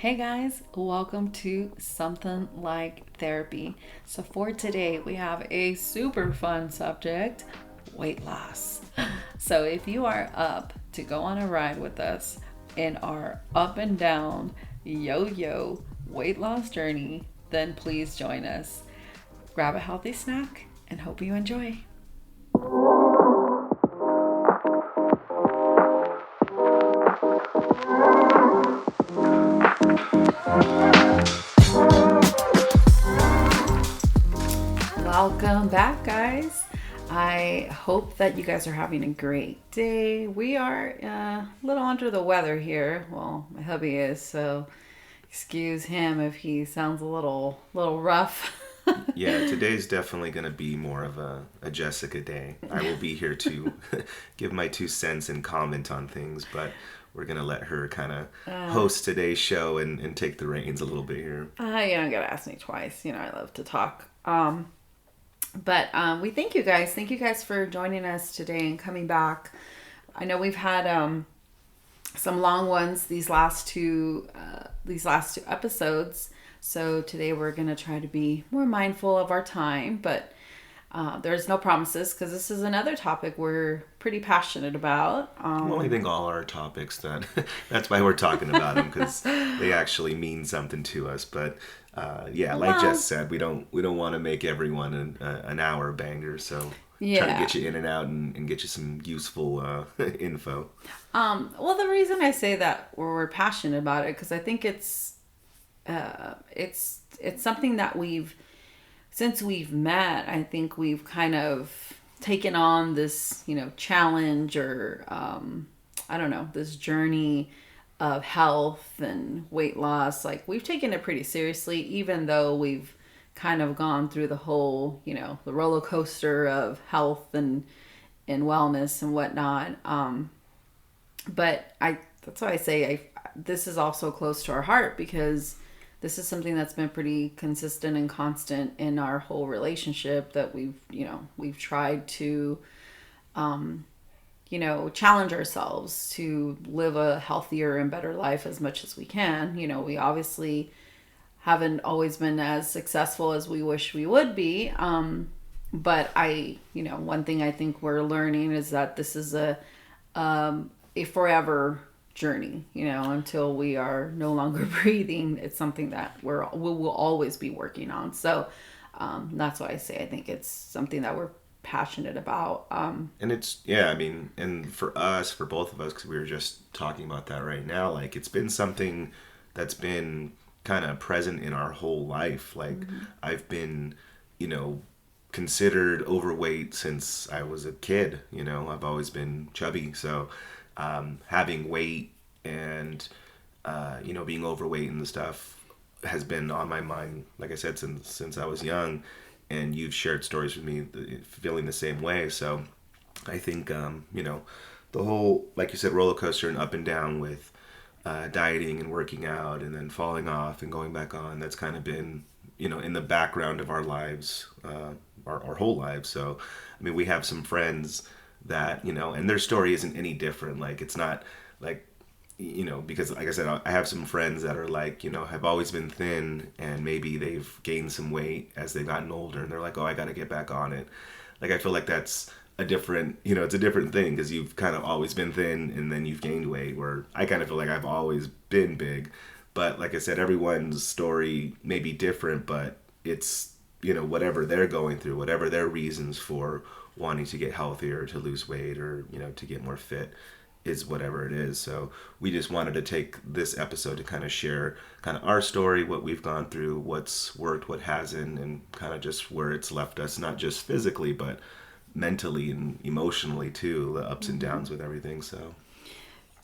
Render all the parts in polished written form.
Hey guys, welcome to Something Like Therapy. So, for today, we have a super fun subject, weight loss. So, if you are up to go on a ride with us in our up and down yo yo weight loss journey, then please join us. Grab a healthy snack and hope you enjoy. Welcome back, guys. I hope that you guys are having a great day. We are a little under the weather here. Well, my hubby is, so excuse him if he sounds a little rough. Yeah, today's definitely going to be more of a Jessica day. I will be here to give my 2 cents and comment on things, but we're going to let her kind of host today's show and take the reins a little bit here. You don't gotta ask me twice. I love to talk. But we thank you guys. Thank you guys for joining us today and coming back. I know we've had some long ones these last two episodes. So today we're gonna try to be more mindful of our time, but there's no promises because this is another topic we're pretty passionate about. Well, I think all our topics that's why we're talking about them, because they actually mean something to us. But like Jess said, we don't want to make everyone an hour banger. So try to get you in and out and get you some useful info. Well, the reason I say that we're passionate about it because I think it's something that since we've met, I think we've kind of taken on this, challenge or, I don't know, this journey of health and weight loss. Like, we've taken it pretty seriously, even though we've kind of gone through the whole, the roller coaster of health and wellness and whatnot. But that's why I say this is also close to our heart because this is something that's been pretty consistent and constant in our whole relationship that we've tried to, challenge ourselves to live a healthier and better life as much as we can. We obviously haven't always been as successful as we wish we would be. But one thing I think we're learning is that this is a forever journey, until we are no longer breathing. It's something that we will always be working on. So that's why I say I think it's something that we're passionate about. And it's, and for us, for both of us, because we were just talking about that right now, like it's been something that's been kind of present in our whole life. Like I've been, considered overweight since I was a kid. I've always been chubby. So having weight and being overweight and the stuff has been on my mind, like I said, since I was young. And you've shared stories with me feeling the same way. So I think the whole, like you said, roller coaster and up and down with dieting and working out and then falling off and going back on, that's kind of been in the background of our lives, our whole lives. So we have some friends that, and their story isn't any different. Like, it's not like, because like I said, I have some friends that are like, have always been thin and maybe they've gained some weight as they've gotten older and they're like, oh, I got to get back on it. Like, I feel like that's a different, it's a different thing because you've kind of always been thin and then you've gained weight, where I kind of feel like I've always been big. But like I said, everyone's story may be different, but it's, whatever they're going through, whatever their reasons for wanting to get healthier, to lose weight, or to get more fit, is whatever it is. So we just wanted to take this episode to kind of share kind of our story, what we've gone through, what's worked, what hasn't, and kind of just where it's left us, not just physically but mentally and emotionally too, the ups and downs with everything. So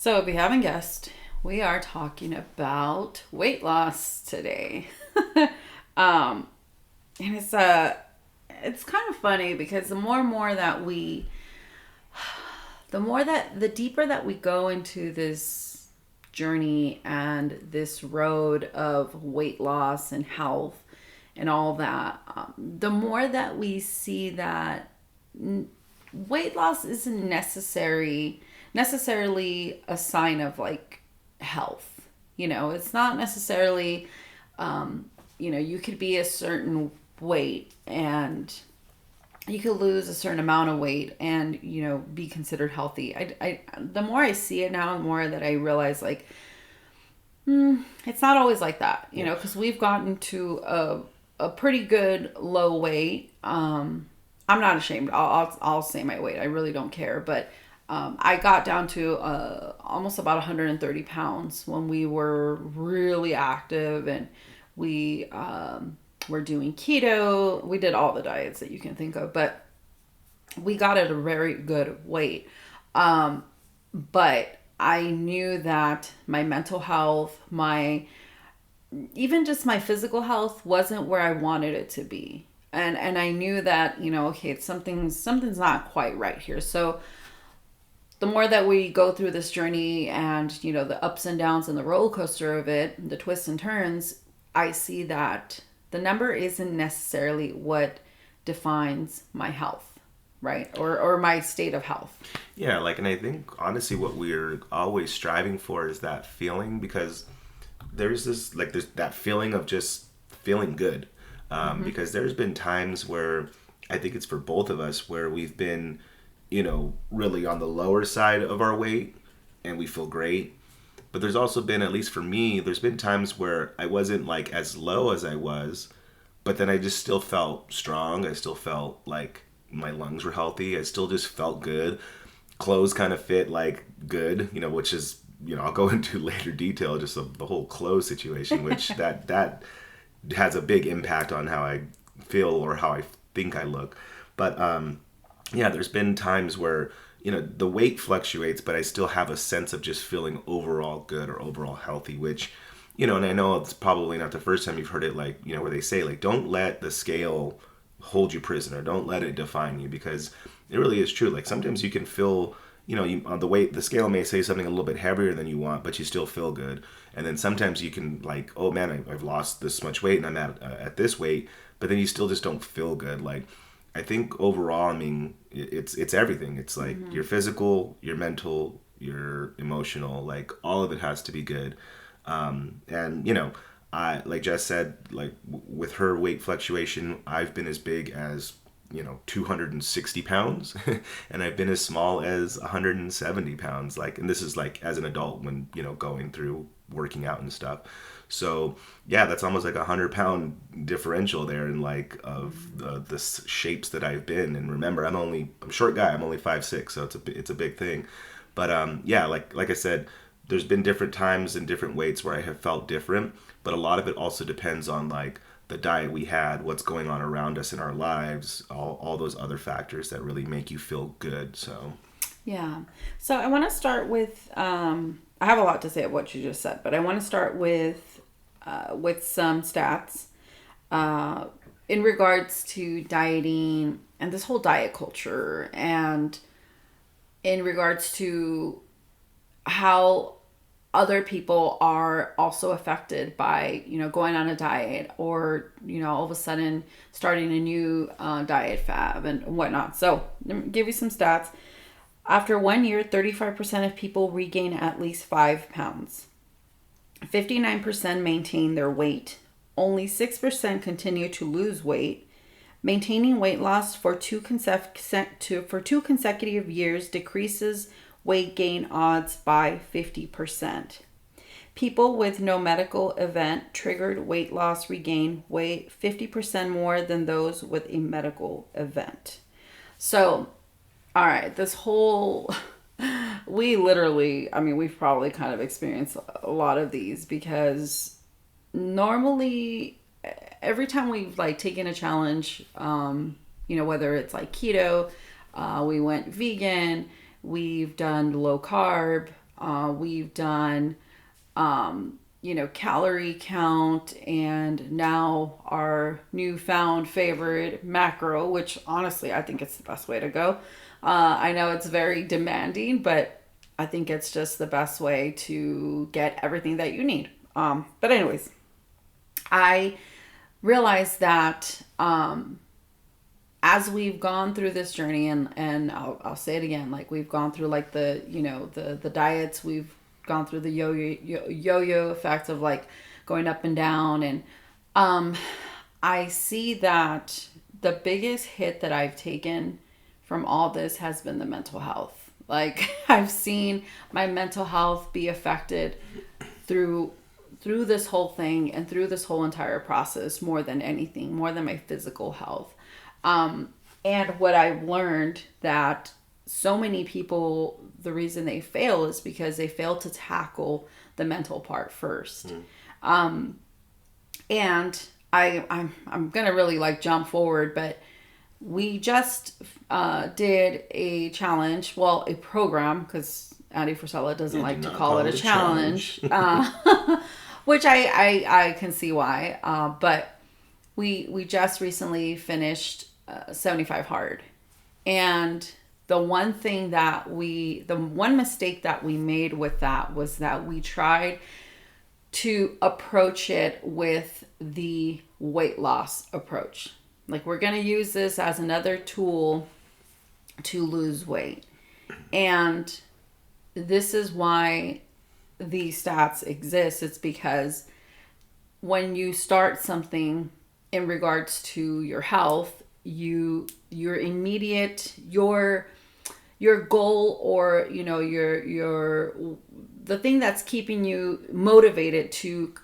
if you haven't guessed, we are talking about weight loss today. And it's kind of funny because the deeper that we go into this journey and this road of weight loss and health and all that, the more that we see that weight loss isn't necessarily a sign of like health. It's not necessarily, you could be a certain weight and you could lose a certain amount of weight and, be considered healthy. The more I see it now, the more that I realize, like, it's not always like that, because we've gotten to a pretty good low weight. I'm not ashamed. I'll say my weight. I really don't care. But I got down to almost about 130 pounds when we were really active, and we were doing keto. We did all the diets that you can think of, but we got at a very good weight. But I knew that my mental health, even just my physical health wasn't where I wanted it to be. And I knew that, okay, something's not quite right here. So the more that we go through this journey and, the ups and downs and the roller coaster of it, the twists and turns, I see that the number isn't necessarily what defines my health, right? Or my state of health. Yeah, and I think honestly what we're always striving for is that feeling, because there's that feeling of just feeling good. Because there's been times where I think it's for both of us where we've been, really on the lower side of our weight and we feel great. But there's also been, at least for me, there's been times where I wasn't like as low as I was, but then I just still felt strong. I still felt like my lungs were healthy. I still just felt good. Clothes kind of fit like good, which is, I'll go into later detail just of the whole clothes situation, which that has a big impact on how I feel or how I think I look. But there's been times where, the weight fluctuates, but I still have a sense of just feeling overall good or overall healthy, which, and I know it's probably not the first time you've heard it, like, where they say, like, don't let the scale hold you prisoner. Don't let it define you, because it really is true. Like, sometimes you can feel, on the weight, the scale may say something a little bit heavier than you want, but you still feel good. And then sometimes you can, like, oh man, I've lost this much weight and I'm at this weight, but then you still just don't feel good. Like, I think overall, I mean, it's everything. It's like your physical, your mental, your emotional, like all of it has to be good. And I, like Jess said, like with her weight fluctuation, I've been as big as 260 pounds and I've been as small as 170 pounds, like, and this is like as an adult when going through working out and stuff. So yeah, that's almost like 100-pound differential there in like of the shapes that I've been. And remember, I'm a short guy. I'm only 5'6", so it's a big thing. But yeah, like I said, there's been different times and different weights where I have felt different, but a lot of it also depends on like the diet we had, what's going on around us in our lives, all those other factors that really make you feel good. So yeah. So I want to start with I have a lot to say of what you just said, but I want to start with some stats in regards to dieting and this whole diet culture, and in regards to how other people are also affected by, going on a diet or, all of a sudden starting a new diet fad and whatnot. So let me give you some stats. After 1 year, 35% of people regain at least 5 pounds. 59% maintain their weight. Only 6% continue to lose weight. Maintaining weight loss for two consecutive years decreases weight gain odds by 50%. People with no medical event triggered weight loss regain weight 50% more than those with a medical event. So, all right, this whole, we've probably kind of experienced a lot of these, because normally every time we've like taken a challenge, whether it's like keto, we went vegan, we've done low carb, we've done, calorie count, and now our newfound favorite, macro, which honestly, I think it's the best way to go. I know it's very demanding, but I think it's just the best way to get everything that you need. But anyways, I realized that, as we've gone through this journey, and I'll say it again, like we've gone through like the diets, we've gone through the yo-yo effect of like going up and down. And I see that the biggest hit that I've taken from all this has been the mental health. Like I've seen my mental health be affected through this whole thing and through this whole entire process more than anything, more than my physical health. And what I've learned that so many people, the reason they fail is because they fail to tackle the mental part first. And I'm gonna really like jump forward, but we just did a challenge, well, a program, because Addie Frisella doesn't like to call it a challenge. Which I can see why. But we just recently finished 75 hard. And the one mistake that we made with that was that we tried to approach it with the weight loss approach. Like we're going to use this as another tool to lose weight. And this is why these stats exist. It's because when you start something in regards to your health, your goal, or the thing that's keeping you motivated to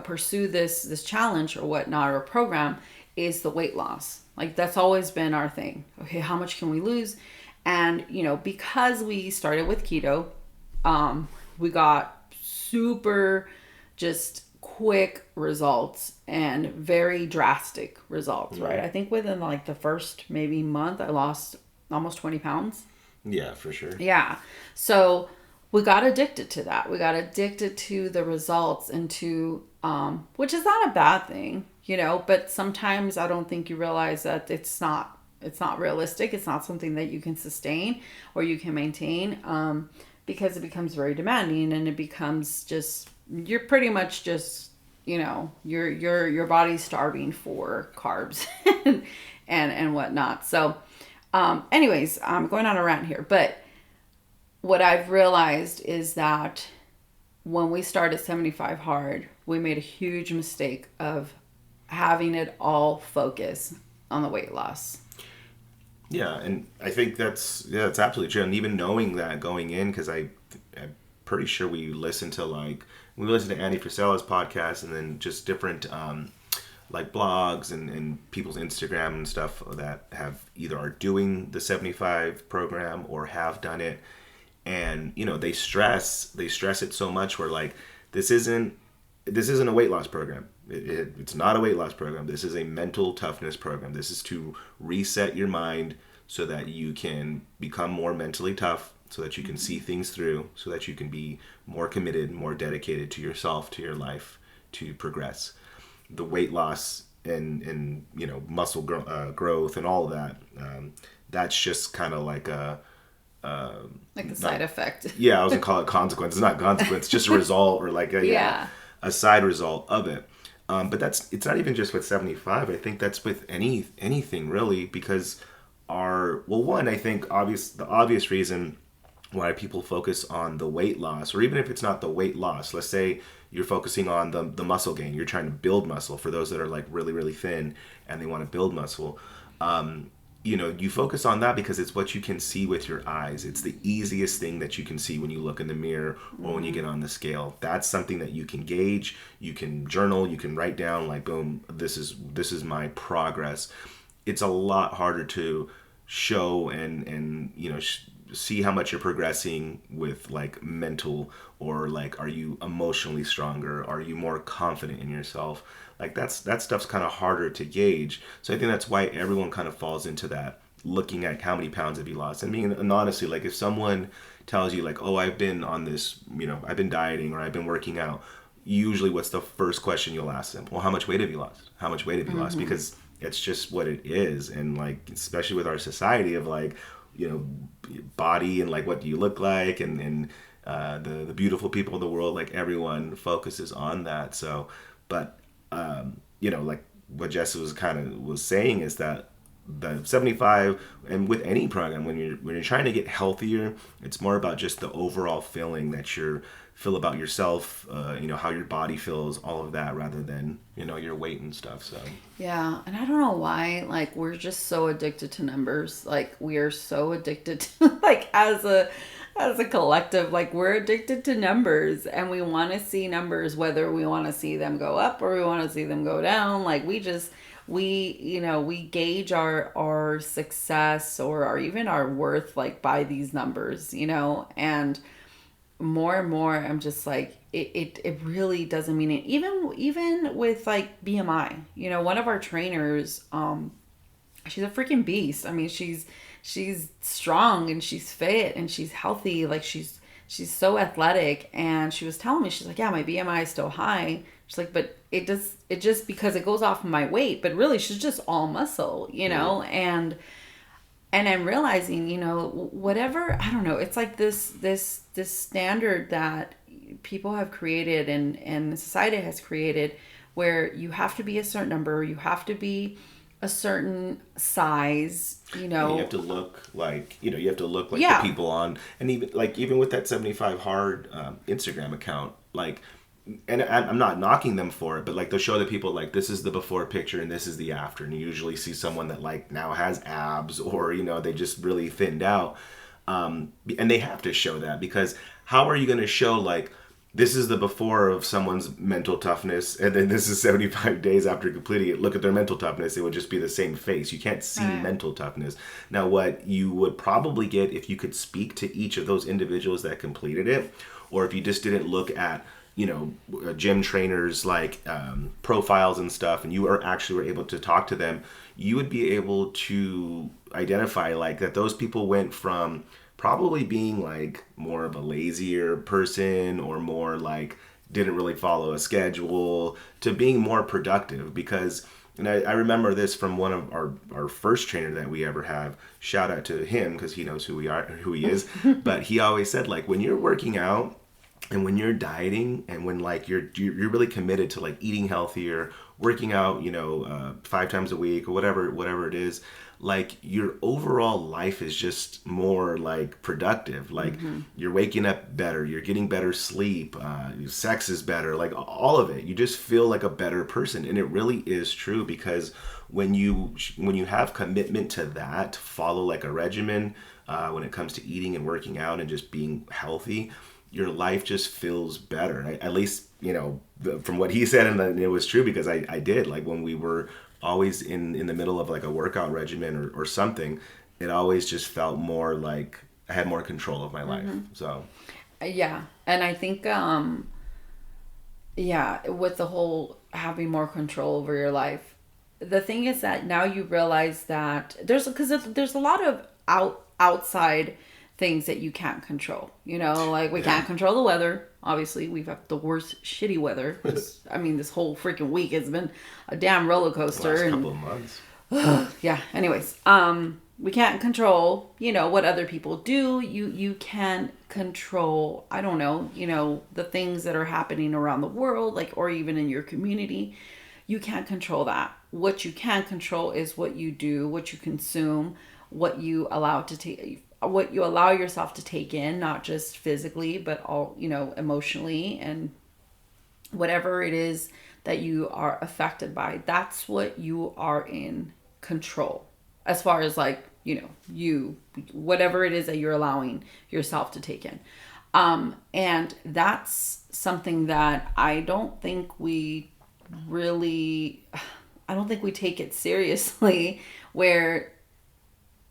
pursue this challenge or whatnot, or program, is the weight loss. Like that's always been our thing. Okay, how much can we lose? And because we started with keto, we got super just quick results and very drastic results, right? I think within like the first maybe month, I lost almost 20 pounds. Yeah, for sure. Yeah. So we got addicted to that. We got addicted to the results and to, which is not a bad thing, but sometimes I don't think you realize that it's not realistic. It's not something that you can sustain or you can maintain. Because it becomes very demanding, and it becomes just, you're pretty much just, your body's starving for carbs and whatnot. So, anyways, I'm going on a rant here, but what I've realized is that when we started 75 hard, we made a huge mistake of having it all focus on the weight loss. Yeah, and I think that's absolutely true. And even knowing that going in, because I'm pretty sure we listened to Andy Frisella's podcast, and then just different like blogs and people's Instagram and stuff that have either are doing the 75 program or have done it, and they stress it so much. Where like this isn't a weight loss program. It's not a weight loss program. This is a mental toughness program. This is to reset your mind so that you can become more mentally tough, so that you can see things through, so that you can be more committed, more dedicated to yourself, to your life, to progress. The weight loss and muscle growth and all of that, that's just kind of like a side effect. Yeah, I was gonna call it consequence. It's not consequence, just a result, or like a side result of it. But it's not even just with 75. I think that's with anything really, because I think the obvious reason why people focus on the weight loss, or even if it's not the weight loss, let's say you're focusing on the muscle gain, you're trying to build muscle. For those that are like really, really thin and they want to build muscle, you focus on that because it's what you can see with your eyes. It's the easiest thing that you can see when you look in the mirror or when you get on the scale. That's something that you can gauge, you can journal, you can write down, like, boom, this is my progress. It's a lot harder to show and see how much you're progressing with like mental, or like, are you emotionally stronger? Are you more confident in yourself? Like that stuff's kind of harder to gauge. So I think that's why everyone kind of falls into that, looking at how many pounds have you lost. And honestly, like if someone tells you like, oh, I've been on this, I've been dieting or I've been working out, usually what's the first question you'll ask them? Well, how much weight have you lost? How much weight have you lost? Because it's just what it is. And like, especially with our society of like, body and like what do you look like, and the beautiful people of the world, like everyone focuses on that. So, but like what Jess was saying is that the 75, and with any program, when you're trying to get healthier, it's more about just the overall feeling that you're feel about yourself, how your body feels, all of that, rather than, your weight and stuff. So Yeah, and I don't know why, like, we're just so addicted to numbers. Like, we are so addicted to, like, as a collective, like, we're addicted to numbers, and we want to see numbers, whether we want to see them go up or we want to see them go down. Like, we gauge our success or even our worth, like, by these numbers, and more and more I'm just like, it really doesn't mean it. Even with, like, BMI, one of our trainers, she's a freaking beast. I mean, she's strong and she's fit and she's healthy. Like, she's so athletic, and she was telling me, she's like, yeah, my BMI is still high. She's like, but it just because it goes off of my weight, but really she's just all muscle, and I'm realizing, whatever, I don't know, it's like this standard that people have created, and society has created, where you have to be a certain number, you have to be a certain size, Yeah, you have to look like, Yeah. the people on, and even with that 75 hard Instagram account, like, and I'm not knocking them for it, but like, they'll show the people, like, this is the before picture and this is the after, and you usually see someone that, like, now has abs, or they just really thinned out, and they have to show that, because how are you going to show, like, this is the before of someone's mental toughness, and then this is 75 days after completing it, look at their mental toughness? It would just be the same face. You can't see Right. mental toughness. Now, what you would probably get if you could speak to each of those individuals that completed it, or if you just didn't look at gym trainers, like, profiles and stuff, and you actually were able to talk to them, you would be able to identify, like, that those people went from probably being, like, more of a lazier person, or more, like, didn't really follow a schedule, to being more productive. Because, and I remember this from one of our first trainer that we ever have. Shout out to him, because he knows who he is. But he always said, like, when you're working out and when you're dieting, and when, like, you're really committed to, like, eating healthier, working out, 5 times a week, or whatever it is, like, your overall life is just more, like, productive. Like, you're waking up better, you're getting better sleep, your sex is better, like, all of it. You just feel like a better person, and it really is true, because when you have commitment to that, follow, like, a regimen, when it comes to eating and working out and just being healthy, your life just feels better. At least, from what he said, and it was true, because I did. Like, when we were always in the middle of, like, a workout regimen or something, it always just felt more like I had more control of my life. So Yeah. And I think, yeah, with the whole having more control over your life, the thing is that now you realize that there's a lot of outside things that you can't control. Like, we can't control the weather. Obviously, we've had the worst shitty weather. I mean, this whole freaking week has been a damn roller coaster. last And couple of months. yeah. Anyways, we can't control, what other people do. You can't control, I don't know, the things that are happening around the world, like, or even in your community. You can't control that. What you can control is what you do, what you consume, what you allow yourself to take in, not just physically, but all, emotionally, and whatever it is that you are affected by. That's what you are in control, as far as, like, whatever it is that you're allowing yourself to take in. And that's something that I don't think we take it seriously, where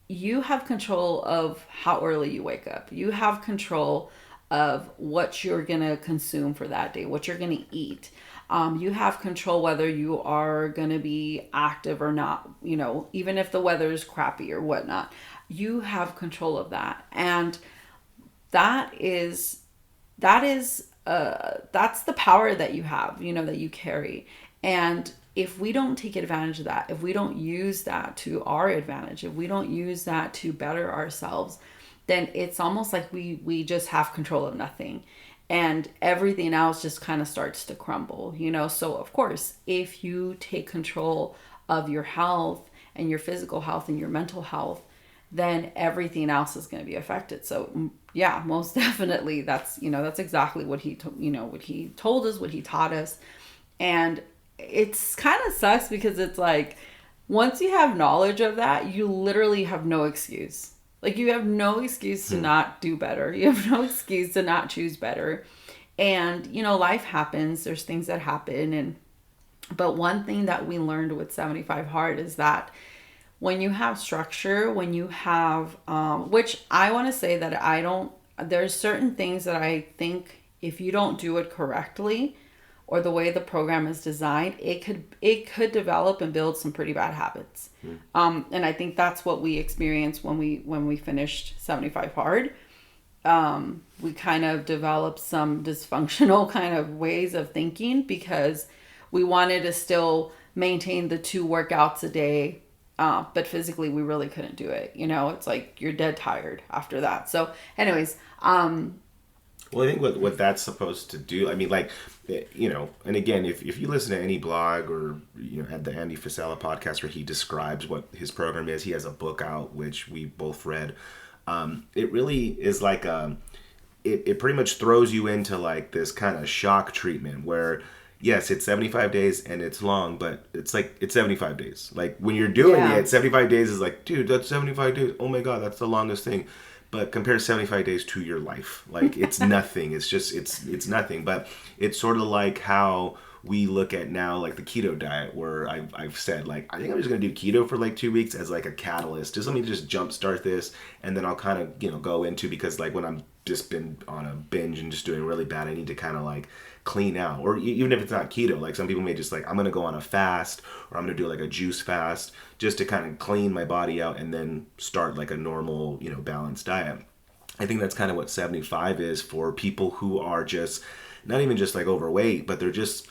you have control of how early you wake up. You have control of what you're going to consume for that day, what you're going to eat. You have control whether you are going to be active or not, even if the weather is crappy or whatnot. You have control of that. And that's the power that you have, that you carry. And if we don't take advantage of that, if we don't use that to our advantage, if we don't use that to better ourselves, then it's almost like we just have control of nothing, and everything else just kind of starts to crumble. So of course, if you take control of your health and your physical health and your mental health, then everything else is going to be affected. So Yeah, most definitely. That's, that's exactly what what he told us, what he taught us. And it's kind of sucks because it's like once you have knowledge of that, you literally have no excuse. Like you have no excuse to Hmm. not do better. You have no excuse to not choose better. And life happens. There's things that happen, and but one thing that we learned with 75 Hard is that when you have structure, when you have, which I want to say that I don't, there's certain things that I think if you don't do it correctly or the way the program is designed, it could develop and build some pretty bad habits. Hmm. And I think that's what we experienced when we finished 75 Hard. We kind of developed some dysfunctional kind of ways of thinking because we wanted to still maintain the 2 workouts a day, but physically we really couldn't do it. It's like you're dead tired after that. So, anyways, Well, I think what that's supposed to do, I mean, like, and again, if you listen to any blog or, at the Andy Frisella podcast where he describes what his program is, he has a book out, which we both read. It really is like, it pretty much throws you into like this kind of shock treatment where, yes, it's 75 days and it's long, but it's like, it's 75 days. Like when you're doing yeah, it, 75 days is like, dude, that's 75 days. Oh my God, that's the longest thing. But compare 75 days to your life. Like it's nothing. It's just, it's nothing. But it's sort of like how we look at now, like the keto diet, where I've said, like, I think I'm just going to do keto for like 2 weeks as like a catalyst. Just let me just jumpstart this. And then I'll kind of, go into, because like when I'm just been on a binge and just doing really bad, I need to kind of like clean out. Or even if it's not keto, like some people may just like, I'm going to go on a fast, or I'm going to do like a juice fast just to kind of clean my body out and then start like a normal, balanced diet. I think that's kind of what 75 is for people who are just not even just like overweight, but they're just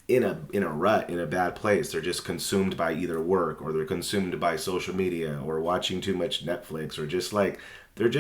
in a rut, in a bad place. They're just consumed by either work, or they're consumed by social media, or watching too much Netflix, or just like they're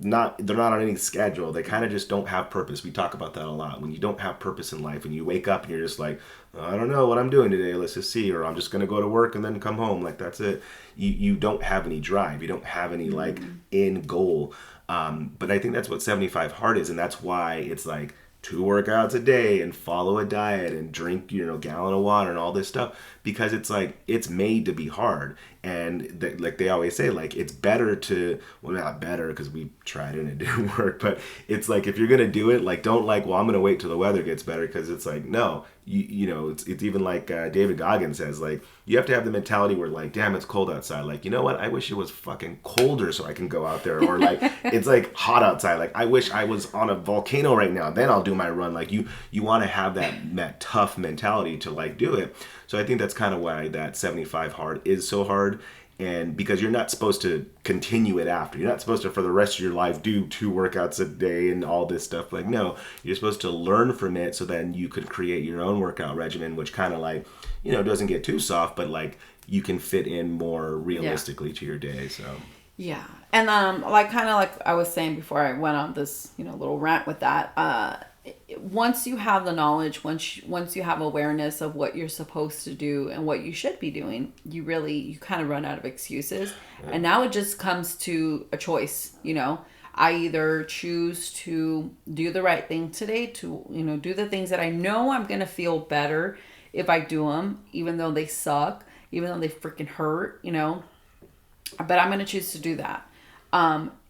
not on any schedule. They kind of just don't have purpose. We talk about that a lot. When you don't have purpose in life and you wake up and you're just like, I don't know what I'm doing today, let's just see, or I'm just going to go to work and then come home, like that's it. You don't have any drive. You don't have any like end goal. But I think that's what 75 Hard is, and that's why it's like 2 workouts a day and follow a diet and drink, gallon of water and all this stuff, because it's like it's made to be hard. And like they always say, like it's better to, well, not better because we tried it and it didn't work, but it's like if you're gonna do it, like don't like, well, I'm gonna wait till the weather gets better, because it's like no, it's even like David Goggins says, like you have to have the mentality where like, damn, it's cold outside, like, you know what, I wish it was fucking colder so I can go out there, or like it's like hot outside, like I wish I was on a volcano right now, then I'll do my run. Like you want to have that tough mentality to like do it. So I think that's kind of why that 75 Hard is so hard. And because you're not supposed to continue it after. You're not supposed to, for the rest of your life, do 2 workouts a day and all this stuff. Like, no, you're supposed to learn from it so then you could create your own workout regimen, which kind of like, doesn't get too soft, but like you can fit in more realistically to your day. So, yeah. And like kind of like I was saying before I went on this, little rant with that, once you have the knowledge, once you have awareness of what you're supposed to do and what you should be doing, you kind of run out of excuses. Yeah. And now it just comes to a choice. I either choose to do the right thing today, to do the things that I know I'm gonna feel better if I do them, even though they suck, even though they freaking hurt, but I'm gonna choose to do that.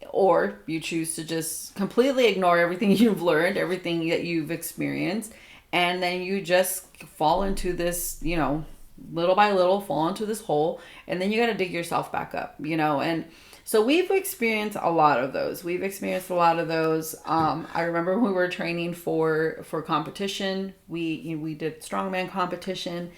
Or you choose to just completely ignore everything you've learned, everything that you've experienced, and then you just fall into this, little by little fall into this hole, and then you got to dig yourself back up, and so we've experienced a lot of those. I remember when we were training for competition, we did strongman competition,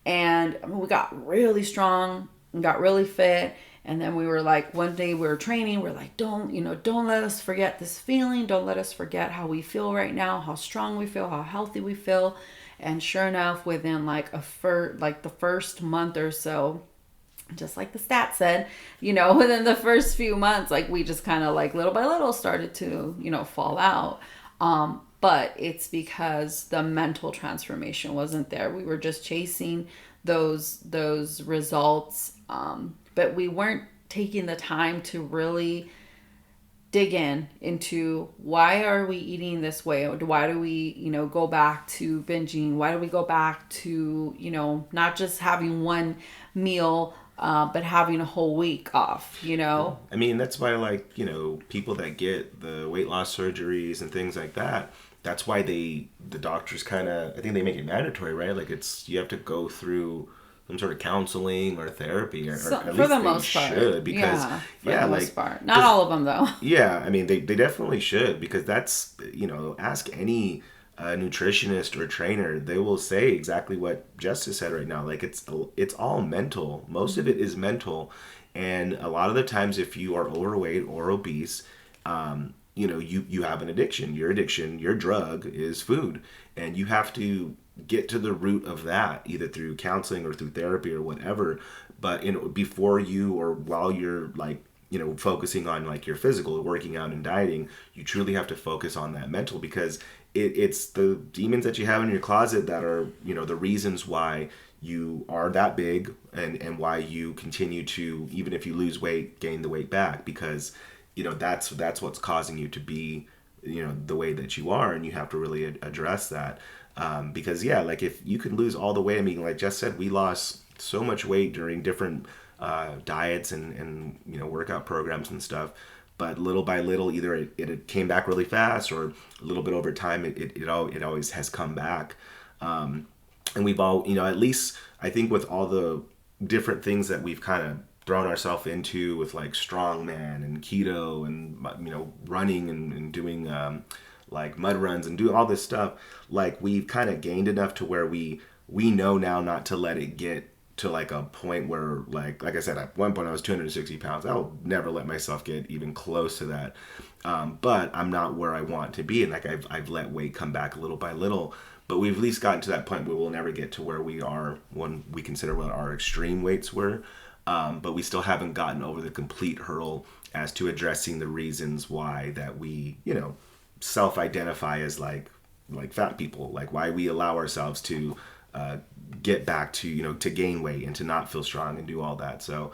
and we got really strong and got really fit. And then we were like, one day we were training, we're like, don't let us forget this feeling. Don't let us forget how we feel right now, how strong we feel, how healthy we feel. And sure enough, within like the first month or so, just like the stat said, within the first few months, like we just kind of like little by little started to, fall out. But it's because the mental transformation wasn't there. We were just chasing those results. But we weren't taking the time to really dig in into why are we eating this way? Why do we, go back to binging? Why do we go back to, not just having one meal, but having a whole week off, I mean, that's why, like, people that get the weight loss surgeries and things like that, that's why the doctors kind of, I think they make it mandatory, right? Like, you have to go through some sort of counseling or therapy, or So, at for least the they most part. should, because, Yeah, for yeah, the like, most part. Not all of them, though. yeah, I mean, they definitely should, because that's, ask any nutritionist or trainer, they will say exactly what Jess has said right now. Like, it's all mental. Most of it is mental. And a lot of the times, if you are overweight or obese, you have an addiction. Your addiction, your drug is food. And you have to get to the root of that, either through counseling or through therapy or whatever. But before you, or while you're like, focusing on like your physical, working out and dieting, you truly have to focus on that mental, because it's the demons that you have in your closet that are, the reasons why you are that big, and why you continue to, even if you lose weight, gain the weight back, because, that's what's causing you to be, the way that you are, and you have to really address that. Because yeah, like if you can lose all the weight, I mean, like Jess said, we lost so much weight during different diets and workout programs and stuff, but little by little, either it came back really fast, or a little bit over time, it always has come back. And we've all, at least I think with all the different things that we've kind of thrown ourselves into, with like strongman and keto and, running and doing like mud runs and doing all this stuff, like we've kind of gained enough to where we know now not to let it get to like a point where, like I said, at one point I was 260 pounds. I'll never let myself get even close to that. But I'm not where I want to be. And like I've let weight come back little by little, but we've at least gotten to that point where we'll never get to where we are when we consider what our extreme weights were. But we still haven't gotten over the complete hurdle as to addressing the reasons why that we, self-identify as like fat people, like why we allow ourselves to get back to, to gain weight and to not feel strong and do all that. So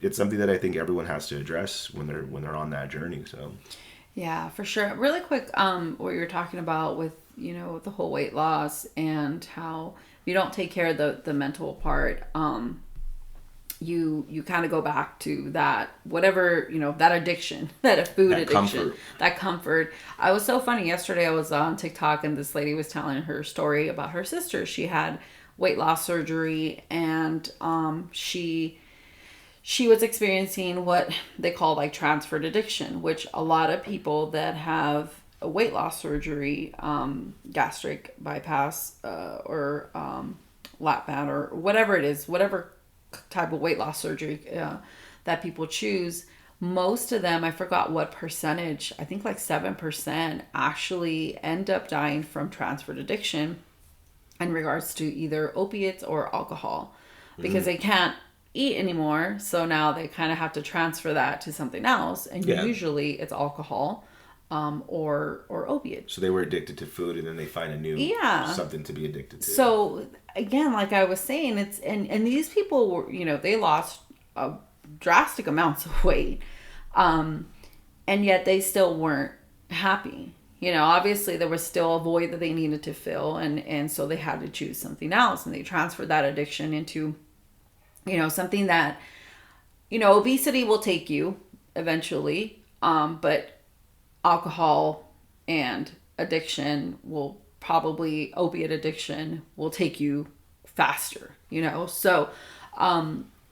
it's something that I think everyone has to address when they're on that journey. So yeah, for sure. Really quick, what you were talking about with, the whole weight loss, and how if you don't take care of the mental part, you kind of go back to that, whatever, that addiction, that food that addiction, that comfort. I was so funny. Yesterday I was on TikTok, and this lady was telling her story about her sister. She had weight loss surgery, and she was experiencing what they call like transferred addiction, which a lot of people that have a weight loss surgery, gastric bypass, or lap band, or whatever it is, whatever type of weight loss surgery that people choose, most of them, I forgot what percentage, I think like 7% actually end up dying from transferred addiction in regards to either opiates or alcohol, because they can't eat anymore. So now they kind of have to transfer that to something else. And usually it's alcohol, or opiates. So they were addicted to food, and then they find a new something to be addicted to. So again, like I was saying, it's and these people were, they lost drastic amounts of weight, and yet they still weren't happy. Obviously there was still a void that they needed to fill, and so they had to choose something else, and they transferred that addiction into, something that, obesity will take you eventually, but alcohol and addiction will probably, opiate addiction will take you faster, so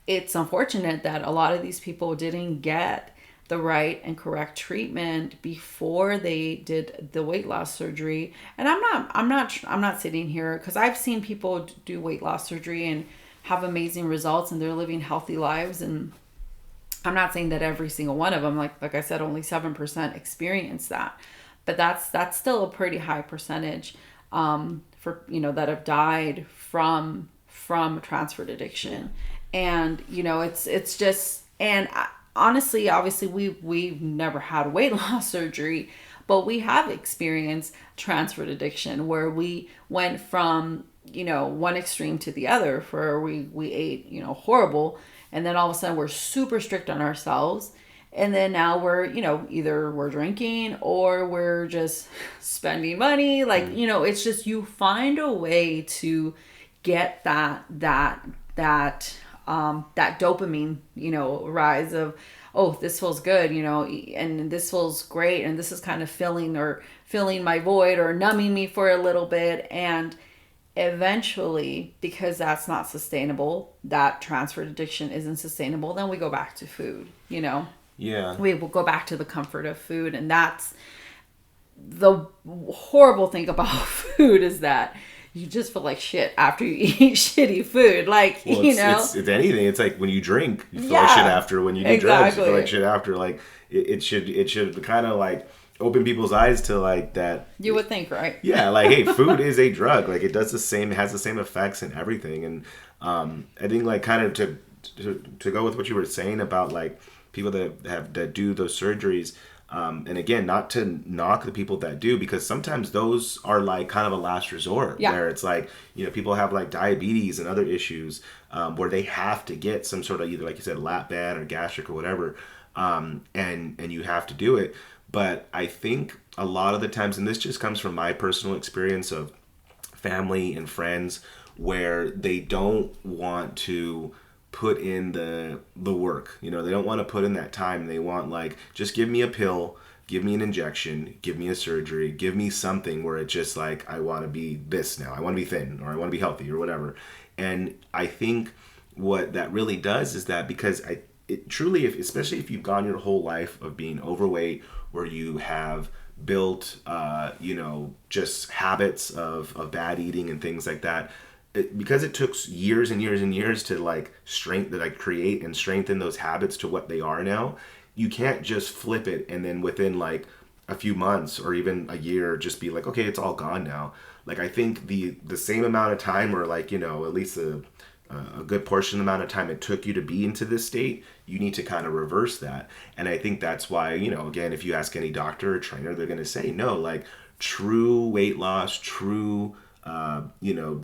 it's unfortunate that a lot of these people didn't get the right and correct treatment before they did the weight loss surgery. And I'm not sitting here, because I've seen people do weight loss surgery and have amazing results, and they're living healthy lives, and I'm not saying that every single one of them, like I said, only 7% experience that, but that's still a pretty high percentage for that have died from transferred addiction. And it's just, and honestly, obviously we've never had weight loss surgery, but we have experienced transferred addiction, where we went from one extreme to the other, where we ate horrible, and then all of a sudden we're super strict on ourselves, And then now we're, either we're drinking or we're just spending money. Like, it's just, you find a way to get that dopamine, rise of, oh, this feels good, and this feels great, and this is kind of filling my void or numbing me for a little bit. And eventually, because that's not sustainable, that transferred addiction isn't sustainable, then we go back to food, Yeah. we will go back to the comfort of food. And that's the horrible thing about food, is that you just feel like shit after you eat shitty food. Like, Well, it's anything. It's like when you drink, you feel like shit after. When you do drugs, you feel like shit after. Like it should kind of like open people's eyes to like that. You would think, right? Yeah, like, hey, food is a drug. Like, it does the same, it has the same effects and everything. And I think like kind of to go with what you were saying about like people that do those surgeries. And again, not to knock the people that do, because sometimes those are like kind of a last resort, where it's like, people have like diabetes and other issues where they have to get some sort of, either like you said, lap band or gastric or whatever, and you have to do it. But I think a lot of the times, and this just comes from my personal experience of family and friends, where they don't want to put in the work. They don't want to put in that time. They want, like, just give me a pill, give me an injection, give me a surgery, give me something where it's just like, I want to be this now. I want to be thin, or I want to be healthy, or whatever. And I think what that really does is that, because it truly, especially if you've gone your whole life of being overweight, where you have built, just habits of bad eating and things like that, because it took years and years and years to create and strengthen those habits to what they are now, you can't just flip it and then within like a few months or even a year just be like, okay, it's all gone now. Like, I think the same amount of time, or like, at least a good portion of the amount of time it took you to be into this state, you need to kind of reverse that. And I think that's why, again, if you ask any doctor or trainer, they're going to say, no, like, true weight loss, true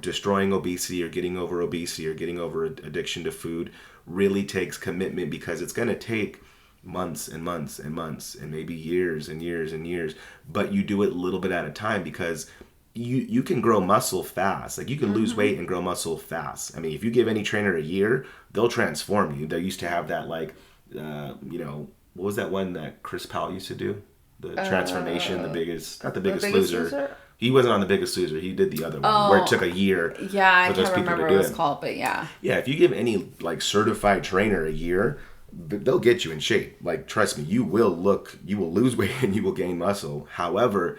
destroying obesity or getting over obesity or getting over addiction to food really takes commitment, because it's going to take months and months and months and maybe years and years and years, but you do it a little bit at a time, because you can grow muscle fast. Like, you can lose weight and grow muscle fast. I mean, if you give any trainer a year, they'll transform you. They used to have that, like, what was that one that Chris Powell used to do? The transformation, not the biggest loser. He wasn't on The Biggest Loser. He did the other one where it took a year. Yeah, I can't remember what it was called, but yeah. Yeah, if you give any like certified trainer a year, they'll get you in shape. Like, trust me, you will lose weight and you will gain muscle. However,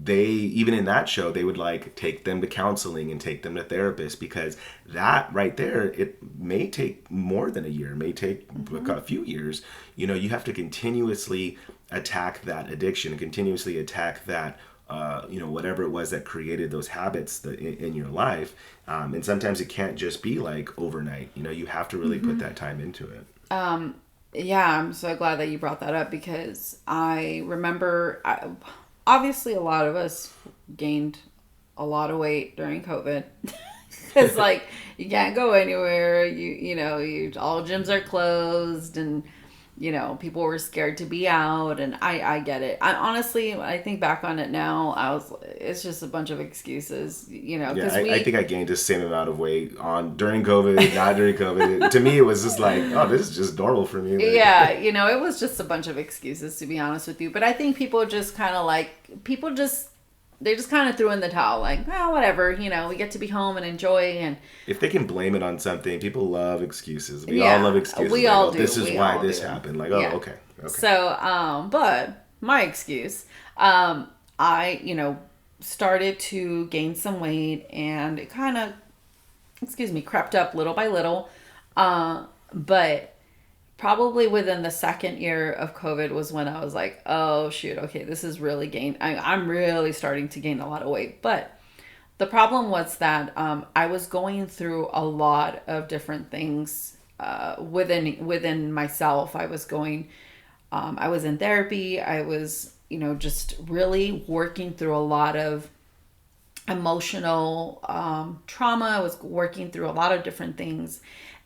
even in that show, they would like take them to counseling and take them to therapists, because that right there, it may take more than a year, it may take a few years. You have to continuously attack that addiction, continuously attack that whatever it was that created those habits in your life. And sometimes it can't just be like overnight. You have to really put that time into it. Yeah, I'm so glad that you brought that up, because I remember, obviously a lot of us gained a lot of weight during COVID. It's like, you can't go anywhere. All gyms are closed, and people were scared to be out, and I get it. I think back on it now, it's just a bunch of excuses, I think I gained the same amount of weight during COVID, not during COVID. To me, it was just like, oh, this is just normal for me. Like, yeah, it was just a bunch of excuses, to be honest with you. But I think people just kind of they just kind of threw in the towel, like, well, whatever, we get to be home and enjoy. And if they can blame it on something, people love excuses. We all love excuses. We all do. This is why this happened. Like, oh, okay. So, but my excuse, I, started to gain some weight, and it kind of, crept up little by little. But probably within the second year of COVID was when I was like, oh shoot, okay, this is really I'm really starting to gain a lot of weight. But the problem was that I was going through a lot of different things within myself. I was in therapy. I was, just really working through a lot of emotional trauma. I was working through a lot of different things.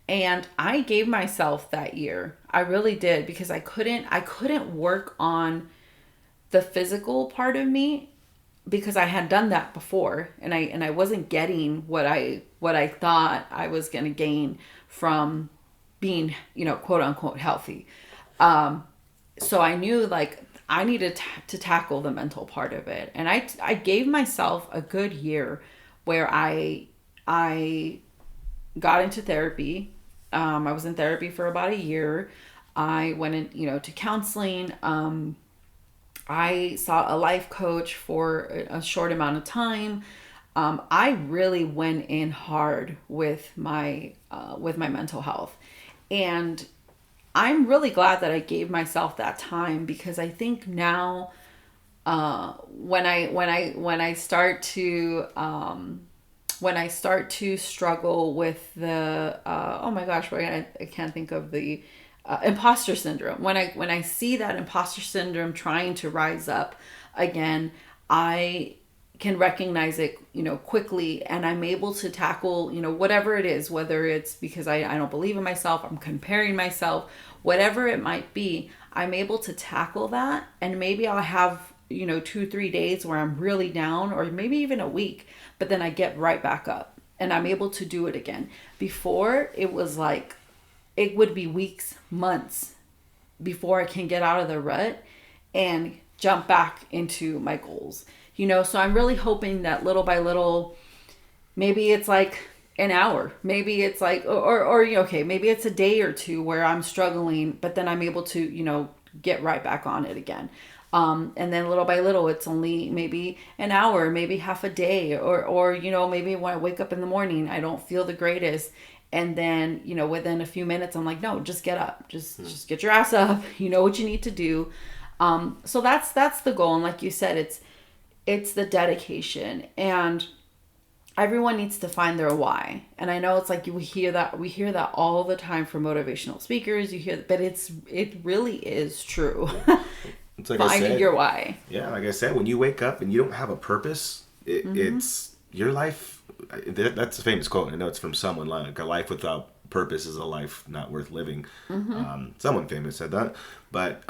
And I gave myself that year. I really did, because I couldn't work on the physical part of me, because I had done that before, and I wasn't getting what I thought I was going to gain from being, quote unquote healthy. So I knew, like, I needed to tackle the mental part of it. And I gave myself a good year where I got into therapy. I was in therapy for about a year. I went in, to counseling. I saw a life coach for a short amount of time. I really went in hard with my mental health, and I'm really glad that I gave myself that time, because I think now, when I start to struggle with the oh my gosh, I can't think of the imposter syndrome. When I see that imposter syndrome trying to rise up again, I can recognize it, quickly, and I'm able to tackle, whatever it is, whether it's because I don't believe in myself, I'm comparing myself, whatever it might be, I'm able to tackle that. And maybe I'll have, 2-3 days where I'm really down, or maybe even a week, but then I get right back up and I'm able to do it again. Before, it was like, it would be weeks, months before I can get out of the rut and jump back into my goals. So I'm really hoping that little by little, maybe it's like an hour, maybe it's like, okay, maybe it's a day or two where I'm struggling, but then I'm able to, get right back on it again. And then little by little, it's only maybe an hour, maybe half a day, or maybe when I wake up in the morning, I don't feel the greatest. And then, within a few minutes, I'm like, no, just get up, just get your ass up. You know what you need to do. So that's the goal. And like you said, it's the dedication, and everyone needs to find their why. And I know it's like we hear that all the time from motivational speakers. You hear that, but it really is true. It's like finding your why. Yeah, like I said, when you wake up and you don't have a purpose, it's your life. That's a famous quote. I know it's from someone, like, a life without purpose is a life not worth living. Someone famous said that, but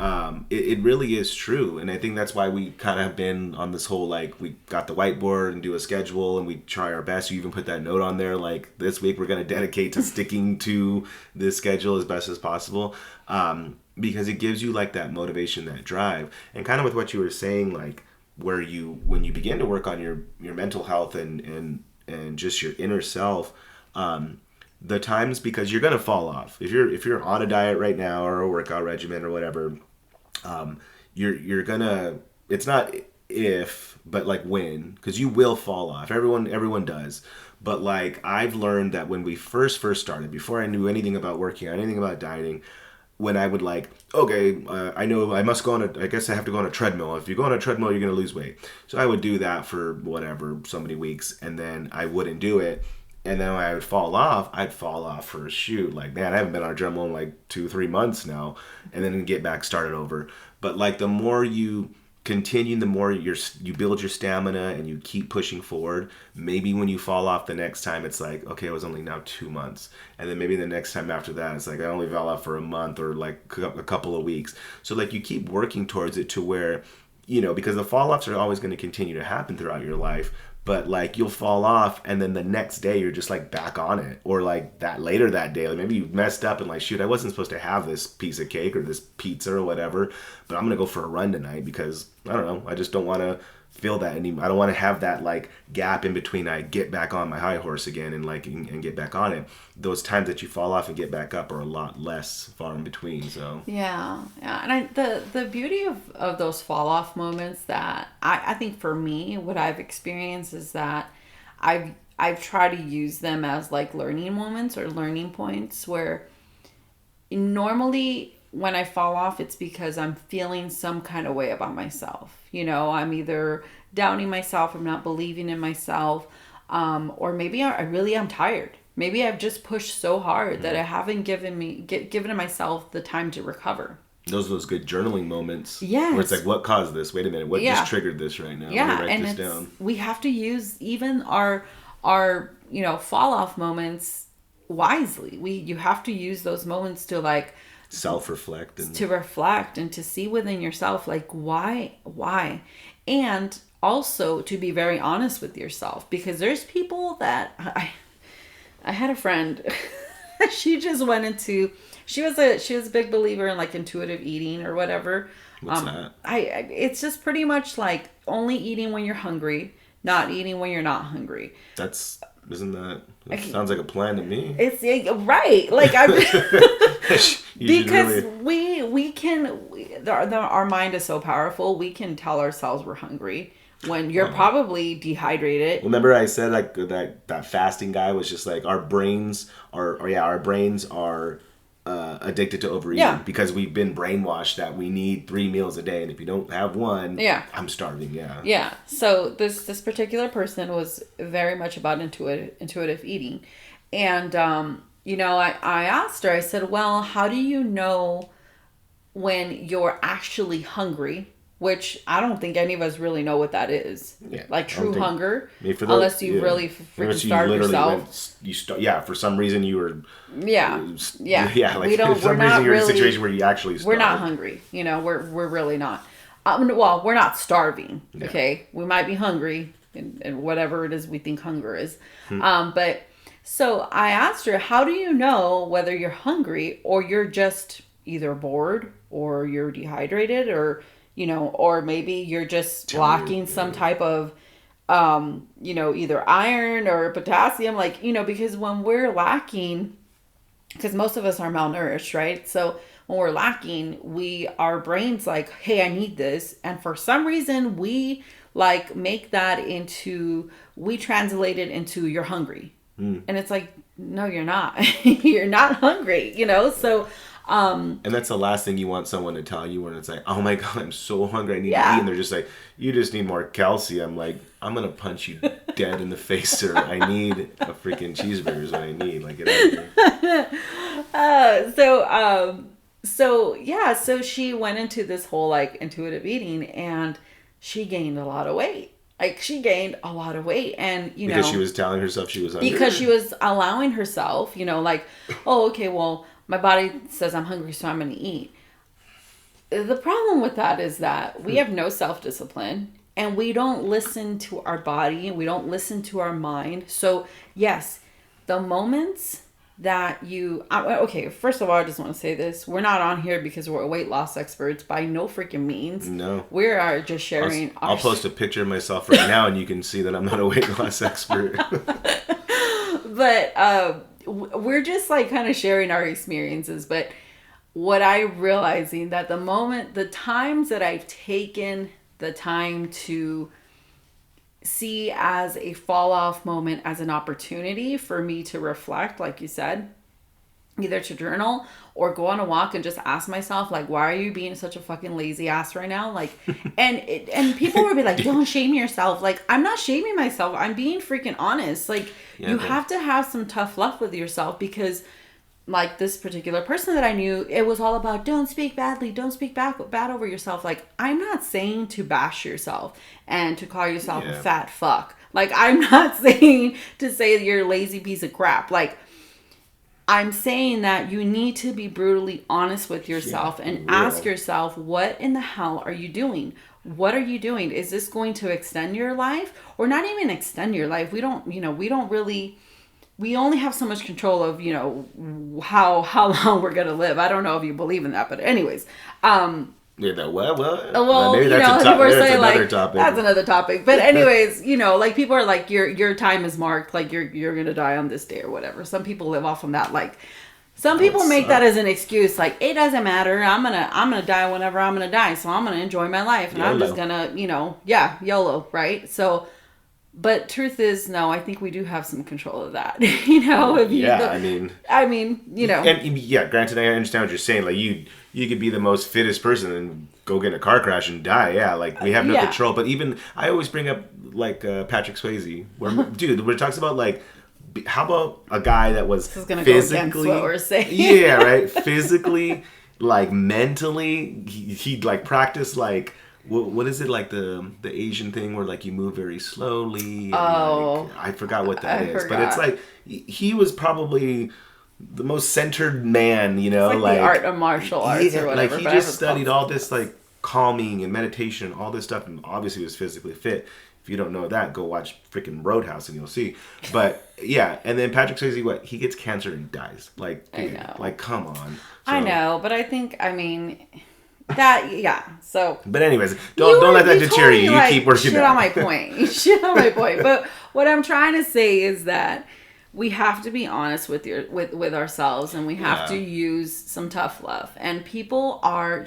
it really is true. And I think that's why we kind of have been on this whole, like, we got the whiteboard and do a schedule and we try our best. You even put that note on there, like, this week we're going to dedicate to sticking to this schedule as best as possible, because it gives you, like, that motivation, that drive. And kind of with what you were saying, like, when you begin to work on your mental health and just your inner self, the times, because you're gonna fall off if you're on a diet right now or a workout regimen or whatever, you're gonna, it's not if, but like when, because you will fall off. Everyone does. But like, I've learned that when we first started, before I knew anything about working out, anything about dieting, when I would, like, okay, I know I must go on I guess I have to go on a treadmill. If you go on a treadmill, you're going to lose weight. So I would do that for whatever, so many weeks, and then I wouldn't do it. And then when I would fall off, I'd fall off for a shoot. Like, man, I haven't been on a treadmill in like 2-3 months now, and then get back started over. But like, the more you continue, the more you build your stamina and you keep pushing forward. Maybe when you fall off the next time, it's like, okay, it was only now 2 months. And then maybe the next time after that, it's like, I only fell off for a month or like a couple of weeks. So like, you keep working towards it to where, because the fall offs are always going to continue to happen throughout your life. But like, you'll fall off and then the next day you're just like back on it. Or like that later that day, like maybe you messed up and like, shoot, I wasn't supposed to have this piece of cake or this pizza or whatever, but I'm going to go for a run tonight because, I don't know, I just don't want to feel that anymore. I don't want to have that like gap in between. I get back on my high horse again and get back on it. Those times that you fall off and get back up are a lot less far in between. So yeah. And the beauty of those fall off moments, that I think for me, what I've experienced is that I've tried to use them as like learning moments or learning points, where normally when I fall off, it's because I'm feeling some kind of way about myself. I'm either doubting myself, I'm not believing in myself, or maybe I really am tired. Maybe I've just pushed so hard that I haven't given myself the time to recover. Those are those good journaling moments. Yes. Where it's like, what caused this? Wait a minute. What just triggered this right now? Yeah. Let me write this down. We have to use even our fall off moments wisely. You have to use those moments to like self-reflect to reflect and to see within yourself, like why, and also to be very honest with yourself, because there's people that I had a friend. She just went into, she was a big believer in like intuitive eating or whatever. What's that? It's just pretty much like only eating when you're hungry, not eating when you're not hungry. That sounds like a plan to me. It's right. Like because our mind is so powerful. We can tell ourselves we're hungry when you're probably dehydrated. Remember I said like that fasting guy was just like our brains are addicted to overeating because we've been brainwashed that we need 3 meals a day, and if you don't have one, I'm starving. Yeah. So this particular person was very much about intuitive eating, and I asked her. I said, "Well, how do you know when you're actually hungry?" Which I don't think any of us really know what that is. Yeah, like true hunger, unless you really freaking starve yourself. For some reason you were. Yeah. Like for some reason you're in a situation where you actually starve. We're not hungry. We're really not. Well, we're not starving. Okay, we might be hungry, and whatever it is we think hunger is. But so I asked her, how do you know whether you're hungry or you're just either bored or you're dehydrated or or maybe you're just lacking some type of, either iron or potassium, because when we're lacking, because most of us are malnourished, right? So when we're lacking, our brain's like, hey, I need this. And for some reason, we make that we translate it into you're hungry. And it's like, no, you're not. You're not hungry, so... and that's the last thing you want someone to tell you when it's like, oh my God, I'm so hungry, I need to eat. And they're just like, you just need more calcium. Like, I'm going to punch you dead in the face, sir. I need a freaking cheeseburger is what I need. Like, get out of here. So she went into this whole intuitive eting, and she gained a lot of weight. And because she was telling herself she was hungry. Because she was allowing herself, oh, okay, well, my body says I'm hungry, so I'm going to eat. The problem with that is that we have no self-discipline, and we don't listen to our body, and we don't listen to our mind. So, yes, the moments that okay, first of all, I just want to say this. We're not on here because we're weight loss experts by no freaking means. No. We are just sharing I'll post a picture of myself right now, and you can see that I'm not a weight loss expert. But, we're just kind of sharing our experiences. But what I'm realizing that the times that I've taken the time to see as a fall off moment, as an opportunity for me to reflect, like you said, either to journal or go on a walk and just ask myself, why are you being such a fucking lazy ass right now? And people would be like, don't shame yourself. I'm not shaming myself. I'm being freaking honest. You have to have some tough love with yourself, because this particular person that I knew, it was all about don't speak badly, don't speak bad over yourself. I'm not saying to bash yourself and to call yourself a fat fuck. I'm not saying to say that you're a lazy piece of crap. I'm saying that you need to be brutally honest with yourself and ask yourself, what in the hell are you doing? What are you doing? Is this going to extend your life, or not even extend your life? We only have so much control of, how long we're going to live. I don't know if you believe in that, but anyways, maybe that's another topic. That's another topic. But anyways, people are like, your time is marked, you're gonna die on this day or whatever. Some people live off of that. Some people make that as an excuse. It doesn't matter. I'm gonna die whenever I'm gonna die. So I'm gonna enjoy my life, and YOLO. I'm just gonna, YOLO, right? So, but truth is, no, I think we do have some control of that. And granted, I understand what you're saying. You could be the most fittest person and go get in a car crash and die. Yeah, we have no control. But even I always bring up Patrick Swayze, where it talks about how about a guy that was physically, what we're saying. Yeah, right, physically, mentally, he practiced what is it, like the Asian thing where like you move very slowly and Oh, like I forgot what that I is, but it's forgot. like he was probably the most centered man, It's like the art of martial arts or like whatever, he but I just was called studied all something this else. like calming and meditation, all this stuff, and obviously was physically fit. If you don't know that, go watch freaking Roadhouse and you'll see. But yeah, and then Patrick Swayze, what, he gets cancer and dies. Like, I dude, know. like come on. I So, know, but I think, I mean, that, yeah. So but anyways, don't let that you deter totally you. You keep like working shit on out. my point. You shit on my point. But what I'm trying to say is that we have to be honest with ourselves, and we have to Yeah. use some tough love. And people are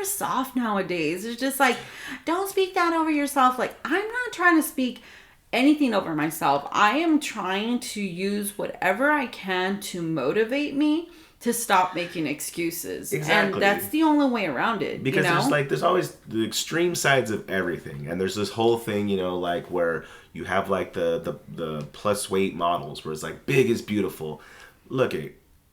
soft nowadays. It's just like, don't speak that over yourself. Like, I'm not trying to speak anything over myself. I am trying to use whatever I can to motivate me to stop making excuses. And Exactly. that's the only way around it, you Because know? there's always the extreme sides of everything, and there's this whole thing, like where you have like the plus weight models where it's like big is beautiful. Look at,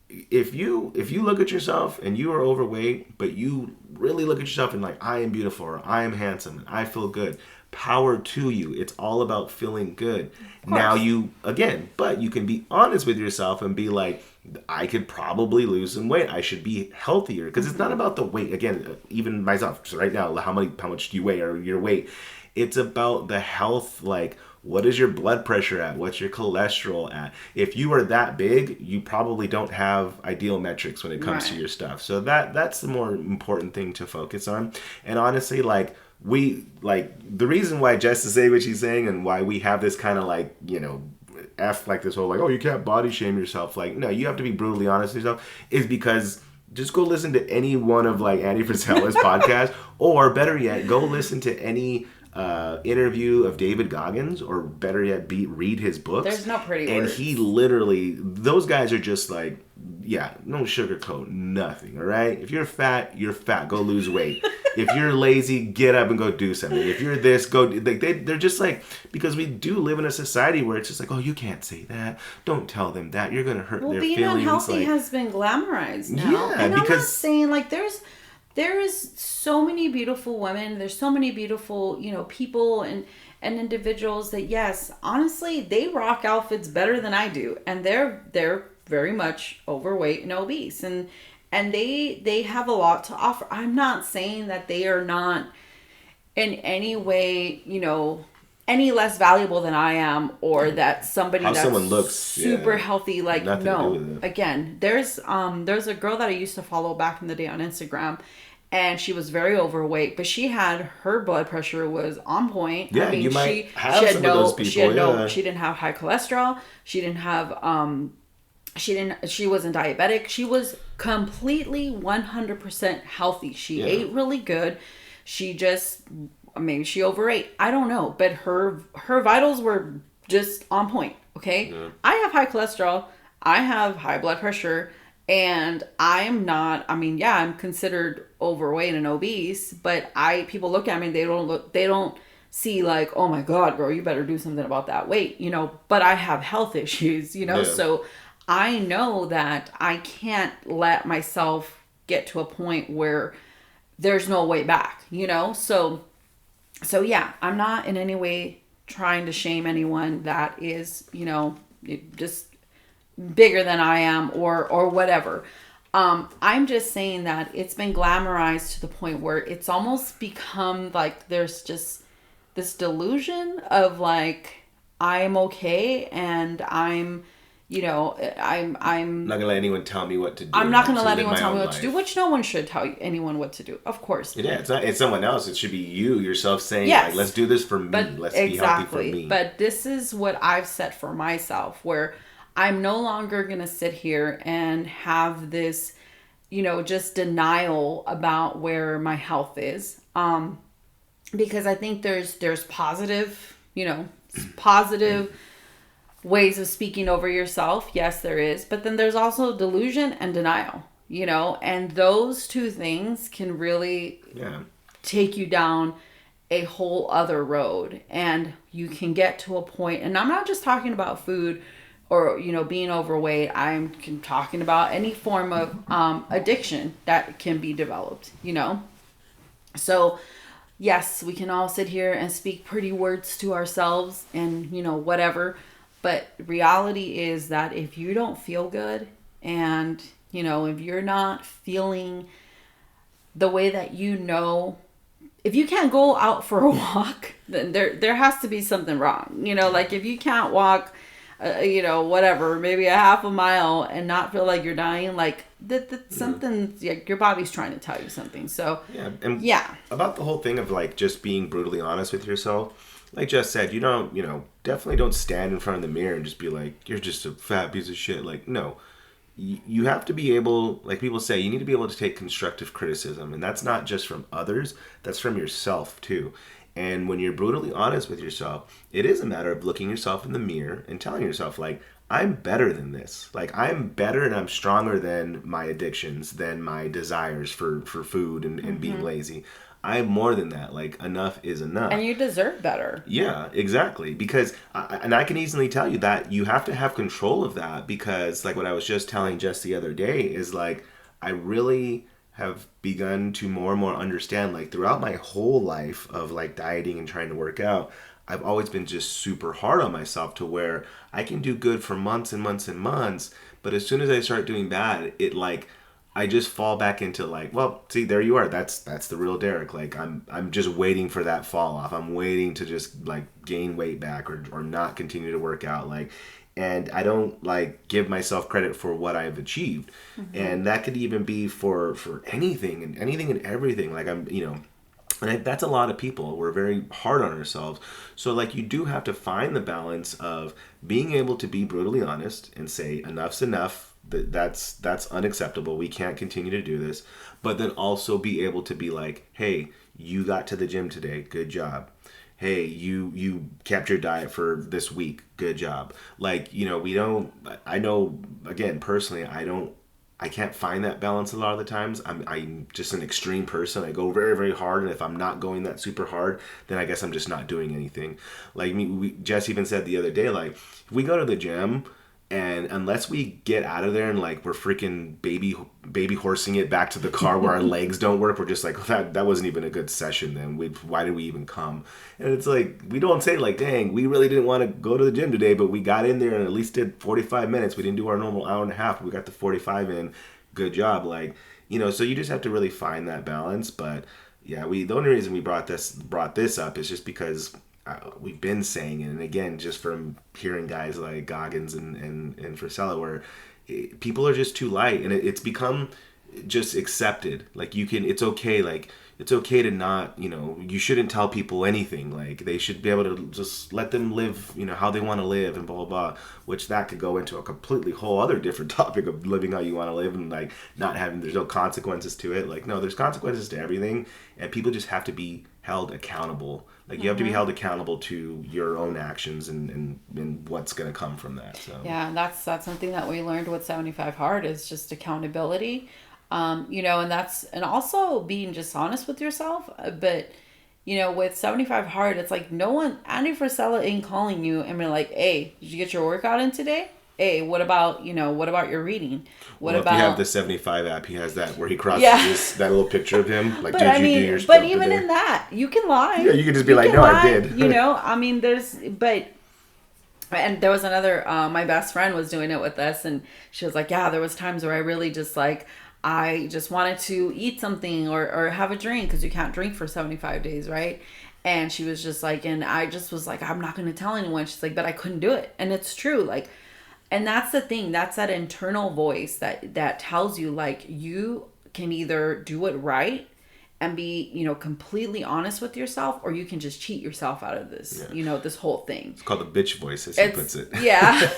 if you look at yourself and you are overweight, but you really look at yourself and like, I am beautiful, or I am handsome and I feel good, power to you. It's all about feeling good. Of Now course. you, again, but you can be honest with yourself and be like, I could probably lose some weight. I should be healthier, because it's not about the weight. Again, even myself, so right now, how much do you weigh, or your weight? It's about the health. Like, what is your blood pressure at? What's your cholesterol at? If you are that big, you probably don't have ideal metrics when it comes to Right. your stuff. So that's the more important thing to focus on. And honestly, like, the reason why Jess is saying what she's saying, and why we have this kind of like, like this whole like, oh, you can't body shame yourself, like, no, you have to be brutally honest with yourself, is because just go listen to any one of like Andy Frisella's podcast, or better yet, go listen to any interview of David Goggins, or better yet, read his books. There's no pretty And words. he literally, those guys are just like, yeah, no sugarcoat, nothing. All right, if you're fat, you're fat. Go lose weight. If you're lazy, get up and go do something. If you're this, go. Like they're just like, because we do live in a society where it's just like, oh, you can't say that. Don't tell them that. You're gonna hurt Well, their being feelings. unhealthy Like, has been glamorized now. yeah, And I'm not because saying like there is so many beautiful women, there's so many beautiful, people and individuals that, yes, honestly, they rock outfits better than I do. And they're very much overweight and obese, and they have a lot to offer. I'm not saying that they are not in any way, any less valuable than I am, or that somebody how that's someone looks, super yeah, healthy, like, nothing to do no. with it. Again, there's a girl that I used to follow back in the day on Instagram, and she was very overweight, but she had, her blood pressure was on point. I Yeah, mean, you might she have had some of those no, people. Yeah, she didn't have high cholesterol. She didn't have she wasn't diabetic. She was completely 100% healthy. She yeah, ate really good. She just, maybe she overate. I don't know, but her vitals were just on point. Okay, yeah. I have high cholesterol. I have high blood pressure, and I'm not. I mean, yeah, I'm considered overweight and obese, but people look at me. They don't see like, oh my god, girl, you better do something about that weight. But I have health issues. Yeah. So I know that I can't let myself get to a point where there's no way back. So yeah, I'm not in any way trying to shame anyone that is, just bigger than I am, or whatever. I'm just saying that it's been glamorized to the point where it's almost become like there's just this delusion of like, I'm okay, and I'm not gonna let anyone tell me what to do. I'm not going to to let live anyone my tell me own what to do, life. which no one should tell anyone what to do, of course. Yeah, it's not. It's someone else. It should be you yourself saying, Yes. like, let's do this for me. But Let's be healthy for me. But this is what I've set for myself, where I'm no longer going to sit here and have this, just denial about where my health is. Because I think there's positive, positive ways of speaking over yourself. Yes, there is. But then there's also delusion and denial, and those two things can really Yeah. take you down a whole other road. And you can get to a point, and I'm not just talking about food or, being overweight. I'm talking about any form of addiction that can be developed. So yes, we can all sit here and speak pretty words to ourselves and, whatever. But reality is that if you don't feel good and, if you're not feeling the way that if you can't go out for a walk, then there has to be something wrong. Like if you can't walk, whatever, maybe a half a mile and not feel like you're dying, like that something, your body's trying to tell you something. So yeah, about the whole thing of like just being brutally honest with yourself. Like Jess said, definitely don't stand in front of the mirror and just be like, you're just a fat piece of shit. Like, no. You have to be able, like people say, you need to be able to take constructive criticism. And that's not just from others, that's from yourself too. And when you're brutally honest with yourself, it is a matter of looking yourself in the mirror and telling yourself, like, I'm better than this. Like, I'm better and I'm stronger than my addictions, than my desires for food and being lazy. I'm more than that. Like, enough is enough. And you deserve better. Yeah, exactly. Because, I can easily tell you that you have to have control of that because, like what I was just telling Jess the other day, is like, I really have begun to more and more understand, like, throughout my whole life of, like, dieting and trying to work out, I've always been just super hard on myself to where I can do good for months and months and months, but as soon as I start doing bad, it, like, I just fall back into like, well, see, there you are. That's the real Derick. Like I'm just waiting for that fall off. I'm waiting to just like gain weight back or not continue to work out. Like, and I don't like give myself credit for what I've achieved. And that could even be for anything and everything. Like and that's a lot of people. We're very hard on ourselves. So like you do have to find the balance of being able to be brutally honest and say enough's enough. That's unacceptable. We can't continue to do this. But then also be able to be like, hey, you got to the gym today. Good job. Hey, you kept your diet for this week. Good job. Like, I know, again, personally, I can't find that balance a lot of the times. I'm just an extreme person. I go very, very hard, and if I'm not going that super hard, then I guess I'm just not doing anything. Like Jess even said the other day, like, if we go to the gym, and unless we get out of there and like we're freaking baby horsing it back to the car where our legs don't work, we're just like, that wasn't even a good session then. Why did we even come? And it's like, we don't say like, dang, we really didn't want to go to the gym today, but we got in there and at least did 45 minutes. We didn't do our normal hour and a half. We got the 45 in. Good job. Like, so you just have to really find that balance. But yeah, the only reason we brought this up is just because we've been saying it, and again, just from hearing guys like Goggins and Frisella, where people are just too light, and it's become just accepted. Like it's okay. Like it's okay to not, you shouldn't tell people anything. Like they should be able to just let them live, how they want to live, and blah blah blah. Which that could go into a completely whole other different topic of living how you want to live and like not having. There's no consequences to it. Like no, there's consequences to everything, and people just have to be held accountable. Like you have to be held accountable to your own actions and what's going to come from that. So yeah, that's something that we learned with 75 Hard is just accountability. And also being just honest with yourself. But with 75 Hard, it's like Andy Frisella ain't calling you and be like, hey, did you get your workout in today? Hey, what about your reading? If you have the 75 app, he has that where he crosses that little picture of him. Like, did you do your stuff But even in that, you can lie. Yeah, you can just be like, no, I did. And there was another, my best friend was doing it with us, and she was like, yeah, there was times where I really just like, I just wanted to eat something or have a drink because you can't drink for 75 days, right? And she was just like, and I just was like, I'm not going to tell anyone. She's like, but I couldn't do it. And it's true. Like, and that's the thing. That's that internal voice that tells you, like, you can either do it right and be, completely honest with yourself, or you can just cheat yourself out of this, this whole thing. It's called the bitch voice, as he puts it. Yeah.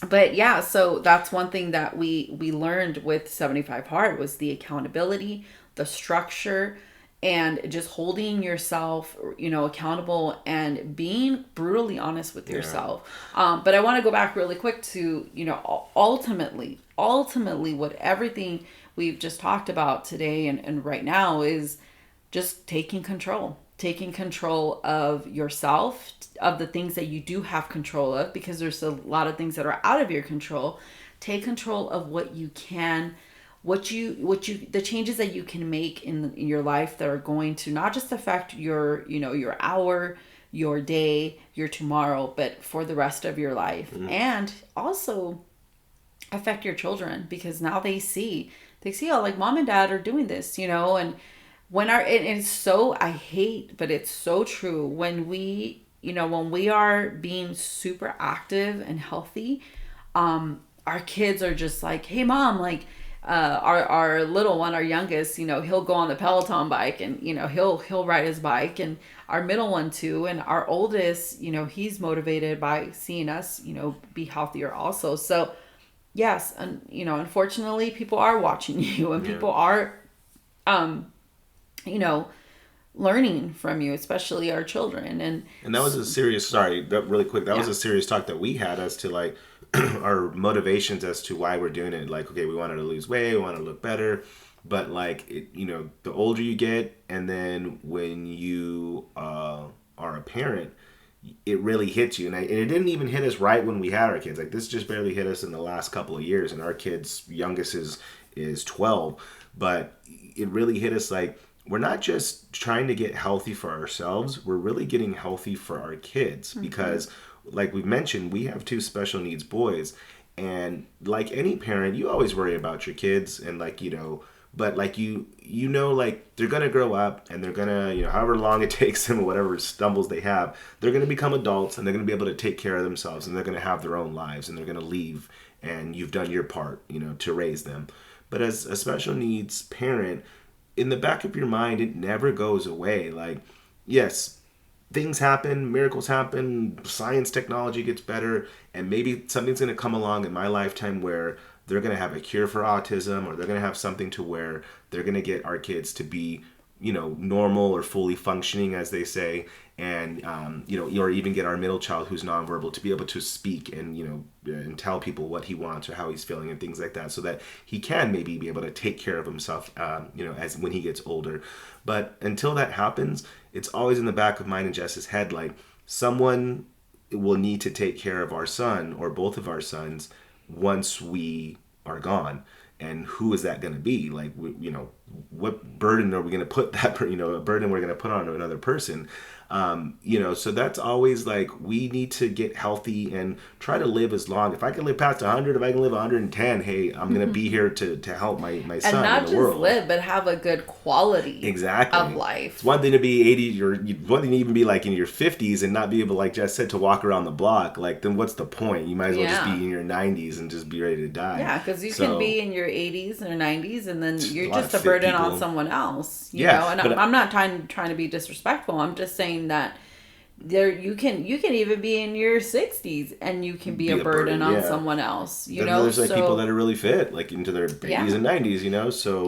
But yeah, so that's one thing that we learned with 75 Hard was the accountability, the structure, and just holding yourself, accountable and being brutally honest with yourself. But I want to go back really quick to, ultimately what everything we've just talked about today and right now is just taking control of yourself, of the things that you do have control of, because there's a lot of things that are out of your control. Take control of what you can the changes that you can make in your life that are going to not just affect your, your hour, your day, your tomorrow, but for the rest of your life. And also affect your children, because now they see how like mom and dad are doing this, and it's so, I hate, but it's so true, when we are being super active and healthy, our kids are just like, hey mom, like, our little one, our youngest, he'll go on the Peloton bike, and he'll ride his bike, and our middle one too, and our oldest, he's motivated by seeing us, be healthier also. So yes, and unfortunately, people are watching you, and people are, learning from you, especially our children. And that was a serious, sorry, really quick, that was a serious talk that we had as to like our motivations as to why we're doing it. Like, okay, we wanted to lose weight, we want to look better, but like, the older you get, and then when you are a parent, it really hits you. And it didn't even hit us right when we had our kids. Like, this just barely hit us in the last couple of years, and our kids' youngest is 12. But it really hit us, like, we're not just trying to get healthy for ourselves, we're really getting healthy for our kids. Because like we've mentioned, we have 2 special needs boys, and like any parent, you always worry about your kids, and like, but like like they're gonna grow up, and they're gonna, however long it takes them, or whatever stumbles they have, they're gonna become adults, and they're gonna be able to take care of themselves, and they're gonna have their own lives, and they're gonna leave, and you've done your part, to raise them. But as a special needs parent, in the back of your mind, it never goes away. Like, yes, things happen, miracles happen, science, technology gets better, and maybe something's going to come along in my lifetime where they're going to have a cure for autism, or they're going to have something to where they're going to get our kids to be, normal or fully functioning, as they say, and, or even get our middle child who's nonverbal to be able to speak and, and tell people what he wants or how he's feeling and things like that, so that he can maybe be able to take care of himself, as when he gets older. But until that happens, it's always in the back of mine and Jess's head, like, someone will need to take care of our son or both of our sons once we are gone. And who is that going to be? Like, what burden are we going to put a burden we're going to put on another person? So that's always like, we need to get healthy and try to live as long. If I can live past 100, if I can live 110, hey, I'm going to be here to help my son and not in the just world. Live, but have a good quality of life. It's one thing to be 80, or one thing to even be like in your 50s and not be able, like Jess said, to walk around the block. Like, then what's the point? You might as well just be in your 90s and just be ready to die. Yeah, because you can be in your 80s or 90s, and then you're just a burden on someone else. You know, and I'm not trying to be disrespectful. I'm just saying that you can even be in your 60s and you can be a burden on someone else. There's like people that are really fit, like into their 80s and 90s. So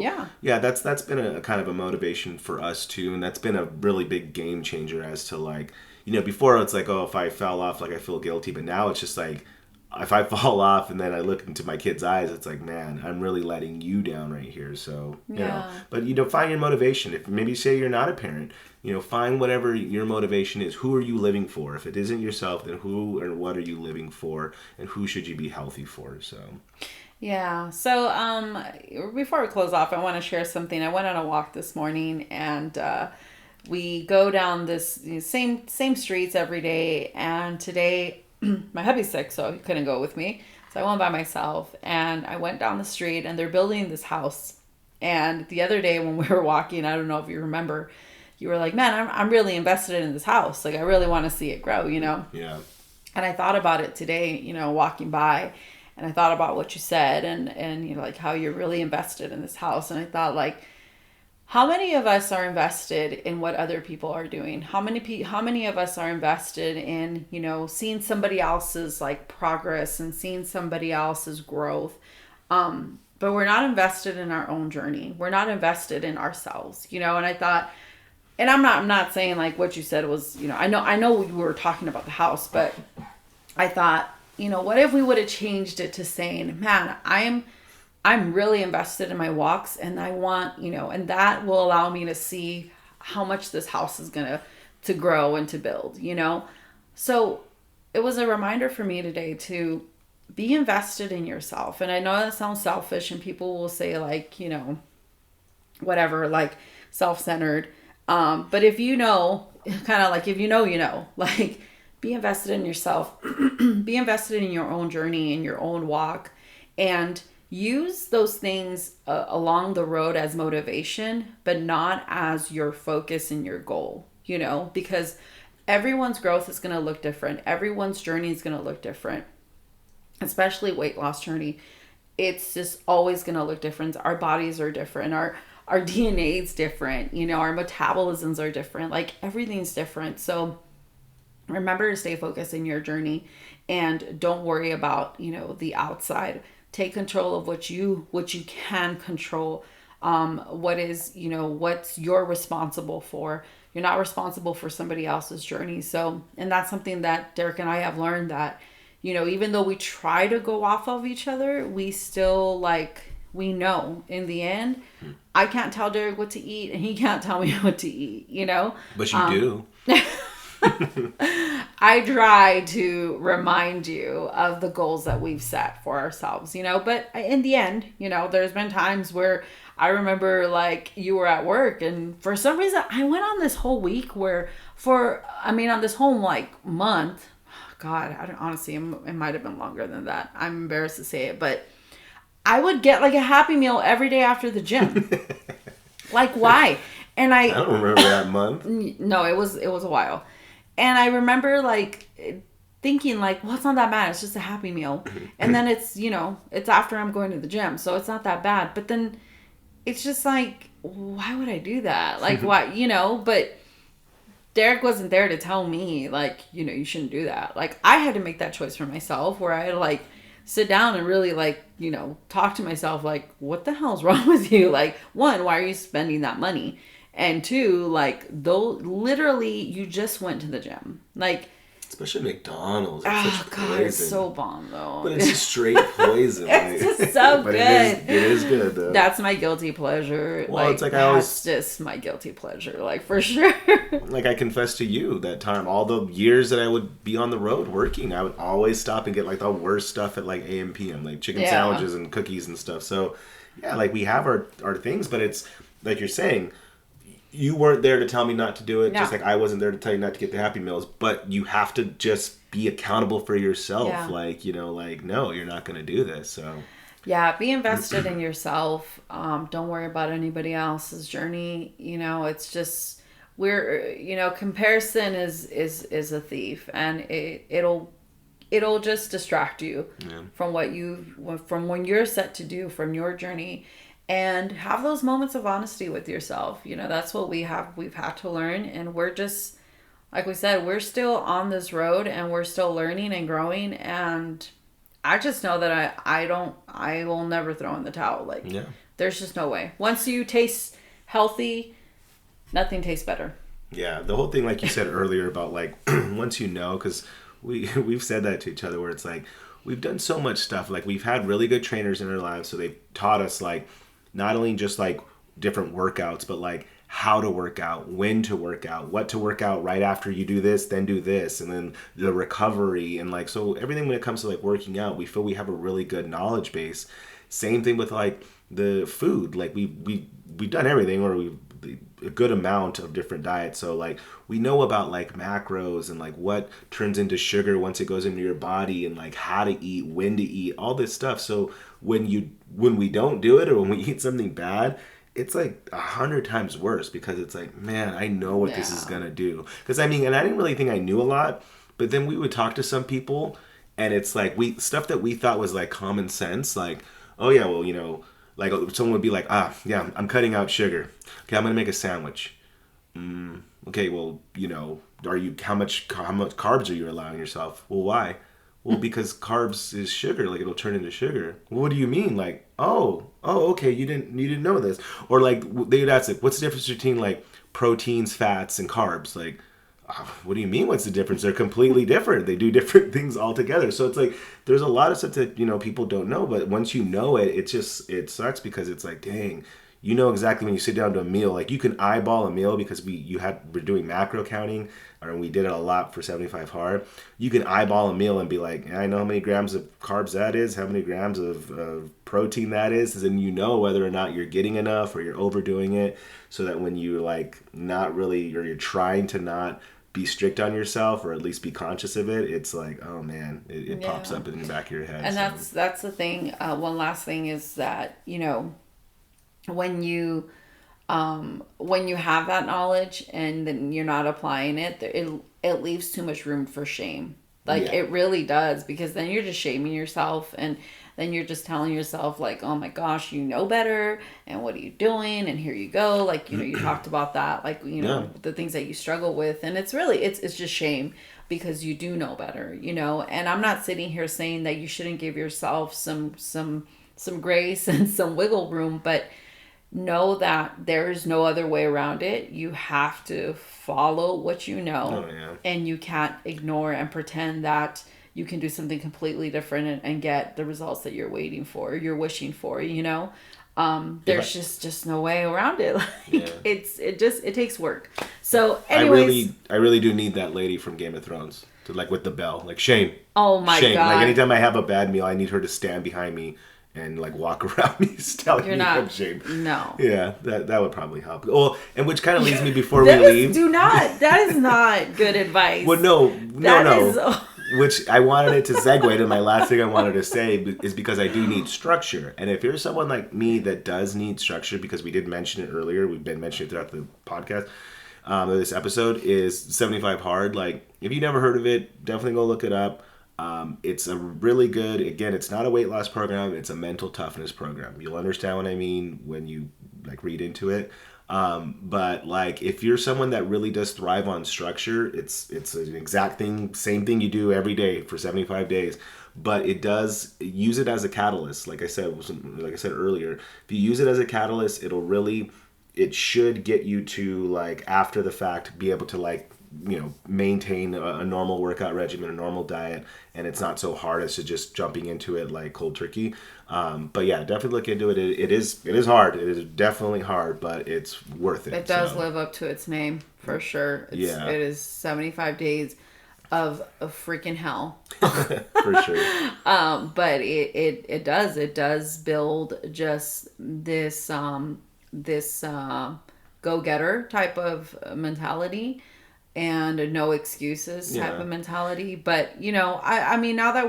that's been a kind of a motivation for us too, and that's been a really big game changer as to, like, before it's like, oh, if I fell off, like, I feel guilty, but now it's just like, if I fall off and then I look into my kid's eyes, it's like, man, I'm really letting you down right here. So, but, find your motivation. If maybe say you're not a parent, find whatever your motivation is. Who are you living for? If it isn't yourself, then who or what are you living for, and who should you be healthy for? So, yeah. So, before we close off, I want to share something. I went on a walk this morning, and we go down this same streets every day, and today my hubby's sick, so he couldn't go with me. So I went by myself, and I went down the street, and they're building this house. And the other day when we were walking, I don't know if you remember, you were like, man, I'm really invested in this house. Like, I really want to see it grow, Yeah. And I thought about it today, walking by, and I thought about what you said, and like how you're really invested in this house. And I thought, like, how many of us are invested in what other people are doing? How many of us are invested in, seeing somebody else's, like, progress and seeing somebody else's growth? But we're not invested in our own journey. We're not invested in ourselves, and I thought, and I'm not saying like what you said was, I know we were talking about the house, but I thought, what if we would have changed it to saying, man, I'm really invested in my walks, and I want, and that will allow me to see how much this house is going to grow and to build, So it was a reminder for me today to be invested in yourself. And I know that sounds selfish, and people will say, like, you know, whatever, like self-centered. But if you know, kind of like, if you know, like, be invested in yourself, be invested in your own journey, in your own walk, and use those things along the road as motivation, but not as your focus and your goal, you know, because everyone's growth is going to look different. Everyone's journey is going to look different, especially weight loss journey. It's just always going to look different. Our bodies are different. Our DNA is different. You know, our metabolisms are different. Like, everything's different. So remember to stay focused in your journey, and don't worry about, you know, the outside. Take control of what you can control. What is, you know, what's you're responsible for. You're not responsible for somebody else's journey. So, and that's something that Derick and I have learned, that, you know, even though we try to go off of each other, we still, like, we know in the end, I can't tell Derick what to eat and he can't tell me what to eat, you know? But you do. I try to remind you of the goals that we've set for ourselves, you know, but in the end, you know, there's been times where I remember, like, you were at work, and for some reason I went on this whole week where on this whole, like, month, God, I don't, honestly, it might have been longer than that. I'm embarrassed to say it, but I would get, like, a Happy Meal every day after the gym. Like, why? And I don't remember that month. No, it was a while. And I remember, like, thinking, like, well, it's not that bad. It's just a Happy Meal. And then it's, you know, it's after I'm going to the gym, so it's not that bad. But then it's just like, why would I do that? Like, why, you know? But Derick wasn't there to tell me, like, you know, you shouldn't do that. Like, I had to make that choice for myself, where I had to, like, sit down and really, like, you know, talk to myself, like, what the hell's wrong with you? Like, one, why are you spending that money? And two, like, though, literally, you just went to the gym. Like, especially McDonald's. It's such God, poison. It's so bomb, though. But it's just straight poison. It's just so good. It is good, though. That's my guilty pleasure. Well, like, it's like that's just my guilty pleasure, like, for sure. Like, I confess to you, that time, all the years that I would be on the road working, I would always stop and get, like, the worst stuff at, like, AM, PM, like chicken sandwiches and cookies and stuff. So, yeah, like, we have our things, but it's, like you're saying, you weren't there to tell me not to do it, just like I wasn't there to tell you not to get the Happy Meals, but you have to just be accountable for yourself. Yeah. Like, you know, like, no, you're not going to do this. So, yeah, be invested in yourself. Don't worry about anybody else's journey. You know, it's just, you know, comparison is a thief, and it'll just distract you from from when you're set to do, from your journey. And have those moments of honesty with yourself. You know, that's what we've had to learn. And we're just, like we said, we're still on this road, and we're still learning and growing. And I just know that I will never throw in the towel. Like, there's just no way. Once you taste healthy, nothing tastes better. Yeah. The whole thing, like you said earlier about, like, once you know, because we've said that to each other, where it's like, we've done so much stuff. Like, we've had really good trainers in our lives. So they've taught us, like, not only just, like, different workouts, but, like, how to work out, when to work out, what to work out right after you do this, then do this, and then the recovery. And, like, so everything when it comes to, like, working out, we feel we have a really good knowledge base. Same thing with, like, the food. Like, we've done everything, or a good amount of different diets. So, like, we know about, like, macros and, like, what turns into sugar once it goes into your body, and, like, how to eat, when to eat, all this stuff. So when we don't do it, or when we eat something bad, it's like 100 times worse, because it's like, man, I know what this is gonna do. Because I mean, and I didn't really think I knew a lot, but then we would talk to some people, and it's like, stuff that we thought was, like, common sense, like, oh yeah, well, you know, like, someone would be like, yeah, I'm cutting out sugar. Okay, I'm gonna make a sandwich. Okay, well, you know, how much carbs are you allowing yourself? Well, why? Well, because carbs is sugar, like, it'll turn into sugar. Well, what do you mean? Like, oh, okay, you didn't know this. Or, like, they'd ask, like, what's the difference between, like, proteins, fats, and carbs? Like, what do you mean, what's the difference? They're completely different. They do different things altogether. So it's like, there's a lot of stuff that, you know, people don't know, but once you know it, it sucks, because it's like, dang, you know exactly when you sit down to a meal, like you can eyeball a meal because we're doing macro counting, or we did it a lot for 75 hard. You can eyeball a meal and be like, I know how many grams of carbs that is, how many grams of protein that is, and then you know whether or not you're getting enough or you're overdoing it, so that when you like not really, or you're trying to not be strict on yourself, or at least be conscious of it, it's like, oh man, it pops up in the back of your head. And that's the thing. One last thing is that, you know, when you have that knowledge and then you're not applying it, it leaves too much room for shame. Like it really does, because then you're just shaming yourself, and then you're just telling yourself like, oh my gosh, you know better, and what are you doing, and here you go, like, you know, you talked about that, like, you know, the things that you struggle with, and it's really it's just shame, because you do know better, you know. And I'm not sitting here saying that you shouldn't give yourself some grace and some wiggle room, but know that there is no other way around it. You have to follow what you know, and you can't ignore and pretend that you can do something completely different and get the results that you're waiting for, you're wishing for, you know. There's just no way around it. Like, it takes work. So anyways, I really do need that lady from Game of Thrones to, like, with the bell, like, shame. Oh my shame. God. Like, anytime I have a bad meal, I need her to stand behind me and like walk around me telling me I'm shame. No. Yeah, that would probably help. Well, and which kind of leads me before we leave. That is not good advice. Well, no. Which I wanted it to segue to my last thing I wanted to say is because I do need structure. And if you're someone like me that does need structure, because we did mention it earlier, we've been mentioning it throughout the podcast, this episode is 75 Hard. Like, if you never heard of it, definitely go look it up. It's a really good, again, it's not a weight loss program, it's a mental toughness program. You'll understand what I mean when you like read into it. But like, if you're someone that really does thrive on structure, it's an exact same thing you do every day for 75 days. But it does use it as a catalyst. Like I said earlier, if you use it as a catalyst, it should get you to, like, after the fact, be able to, like, you know, maintain a normal workout regimen, a normal diet, and it's not so hard as to just jumping into it like cold turkey. But yeah, definitely look into it. It is hard. It is definitely hard, but it's worth it. It does live up to its name, for sure. It is 75 days of freaking hell. For sure. But it does build just this go-getter type of mentality, and no excuses type of mentality. But, you know, I mean, now that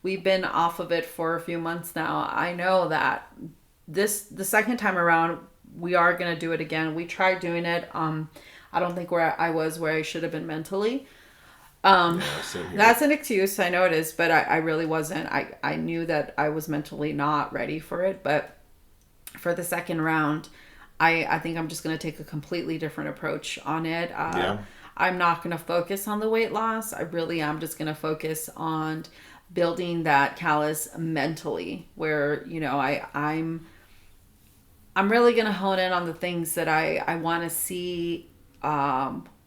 we've been off of it for a few months now, I know that the second time around, we are going to do it again. We tried doing it. I don't think where I should have been mentally. That's an excuse. I know it is, but I really wasn't. I knew that I was mentally not ready for it. But for the second round, I think I'm just going to take a completely different approach on it. I'm not going to focus on the weight loss. I really am just going to focus on building that callus mentally, where, you know, I'm really going to hone in on the things that I want to see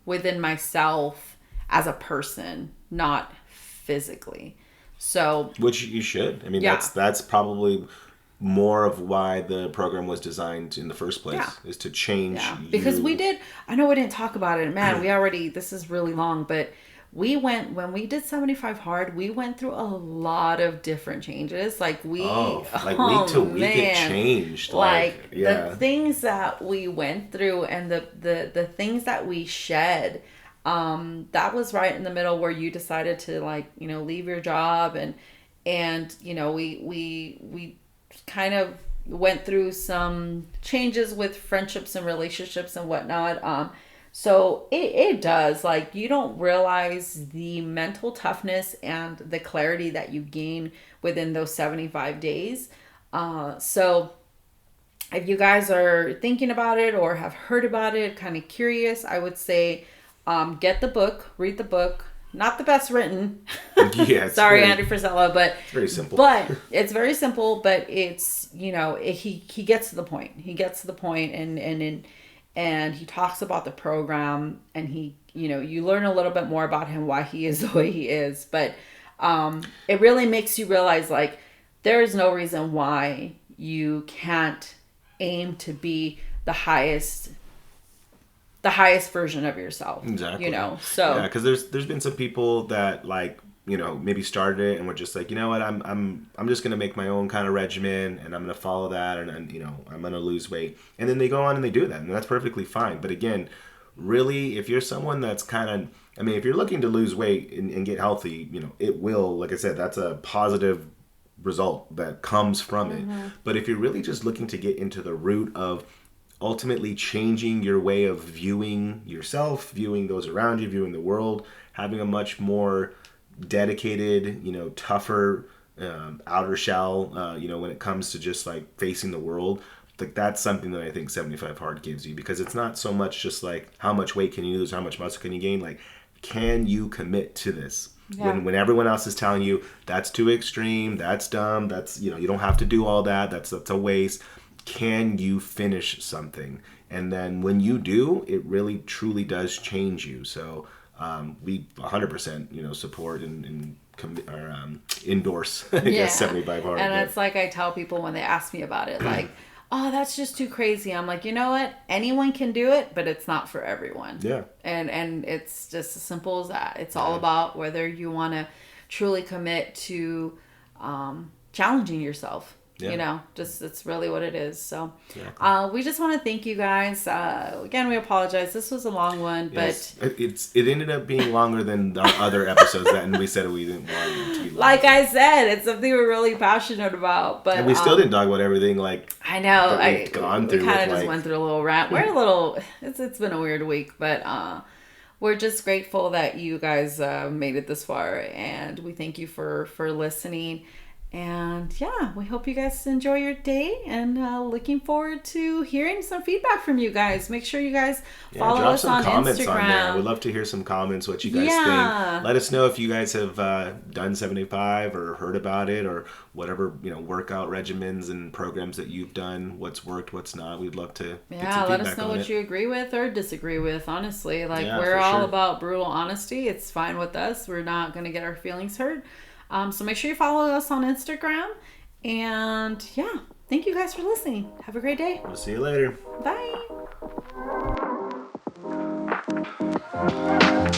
within myself as a person, not physically. So, which you should. I mean, that's probably more of why the program was designed in the first place, is to change because I know we didn't talk about it, man. This is really long, but when we did 75 Hard, we went through a lot of different changes. Like week to week, it changed. The things that we went through and the things that we shed, that was right in the middle where you decided to, like, you know, leave your job, and you know, we kind of went through some changes with friendships and relationships and whatnot. So it does, like, you don't realize the mental toughness and the clarity that you gain within those 75 days. So if you guys are thinking about it or have heard about it, kind of curious, I would say, get the book, read the book. Not the best written. Yeah, sorry, Andy Frisella, but it's very simple. But it's very simple. But it's, you know, he gets to the point. He gets to the point, and he talks about the program, and he, you know, you learn a little bit more about him, why he is the way he is. But it really makes you realize, like, there is no reason why you can't aim to be the highest version of yourself. Exactly. You know, so yeah, because there's been some people that like, you know, maybe started it and were just like, you know what, I'm just gonna make my own kind of regimen and I'm gonna follow that and you know I'm gonna lose weight, and then they go on and they do that, and that's perfectly fine. But again, really, if you're someone that's kind of, I mean, if you're looking to lose weight and get healthy, you know, it will, like I said, that's a positive result that comes from it. But if you're really just looking to get into the root of ultimately changing your way of viewing yourself, viewing those around you, viewing the world, having a much more dedicated, you know, tougher outer shell, you know, when it comes to just like facing the world, like that's something that I think 75 Hard gives you, because it's not so much just like how much weight can you lose, how much muscle can you gain, like can you commit to this? Yeah. When everyone else is telling you that's too extreme, that's dumb, that's, you know, you don't have to do all that, that's a waste. Can you finish something? And then when you do, it really truly does change you. So we 100%, you know, support and endorse, I guess, 75 Hard. And it's like I tell people when they ask me about it, like, oh, that's just too crazy. I'm like, you know what? Anyone can do it, but it's not for everyone. Yeah. And it's just as simple as that. It's all about whether you want to truly commit to challenging yourself. Yeah. You know, just it's really what it is. So Exactly. we just want to thank you guys. Again, we apologize. This was a long one, Yes. but It ended up being longer than our other episodes, and we said we didn't want it to be long. like I said, it's something we're really passionate about. But And we still didn't talk about everything like I know. that we've gone through we kind with, of just like- went through a little rant. We're a little. It's been a weird week, but we're just grateful that you guys made it this far, and we thank you for listening. And yeah, we hope you guys enjoy your day, and looking forward to hearing some feedback from you guys. Make sure you guys follow drop us some on comments Instagram. on there. We'd love to hear some comments, what you guys Yeah. think. Let us know if you guys have done 75 or heard about it, or whatever, you know, workout regimens and programs that you've done, what's worked, what's not. We'd love to get some Yeah, let feedback us know on what it. you agree with or disagree with. Honestly, like Yeah, we're for all sure. about brutal honesty. It's fine with us. We're not going to get our feelings hurt. So make sure you follow us on Instagram. And yeah, thank you guys for listening. Have a great day. We'll see you later. Bye.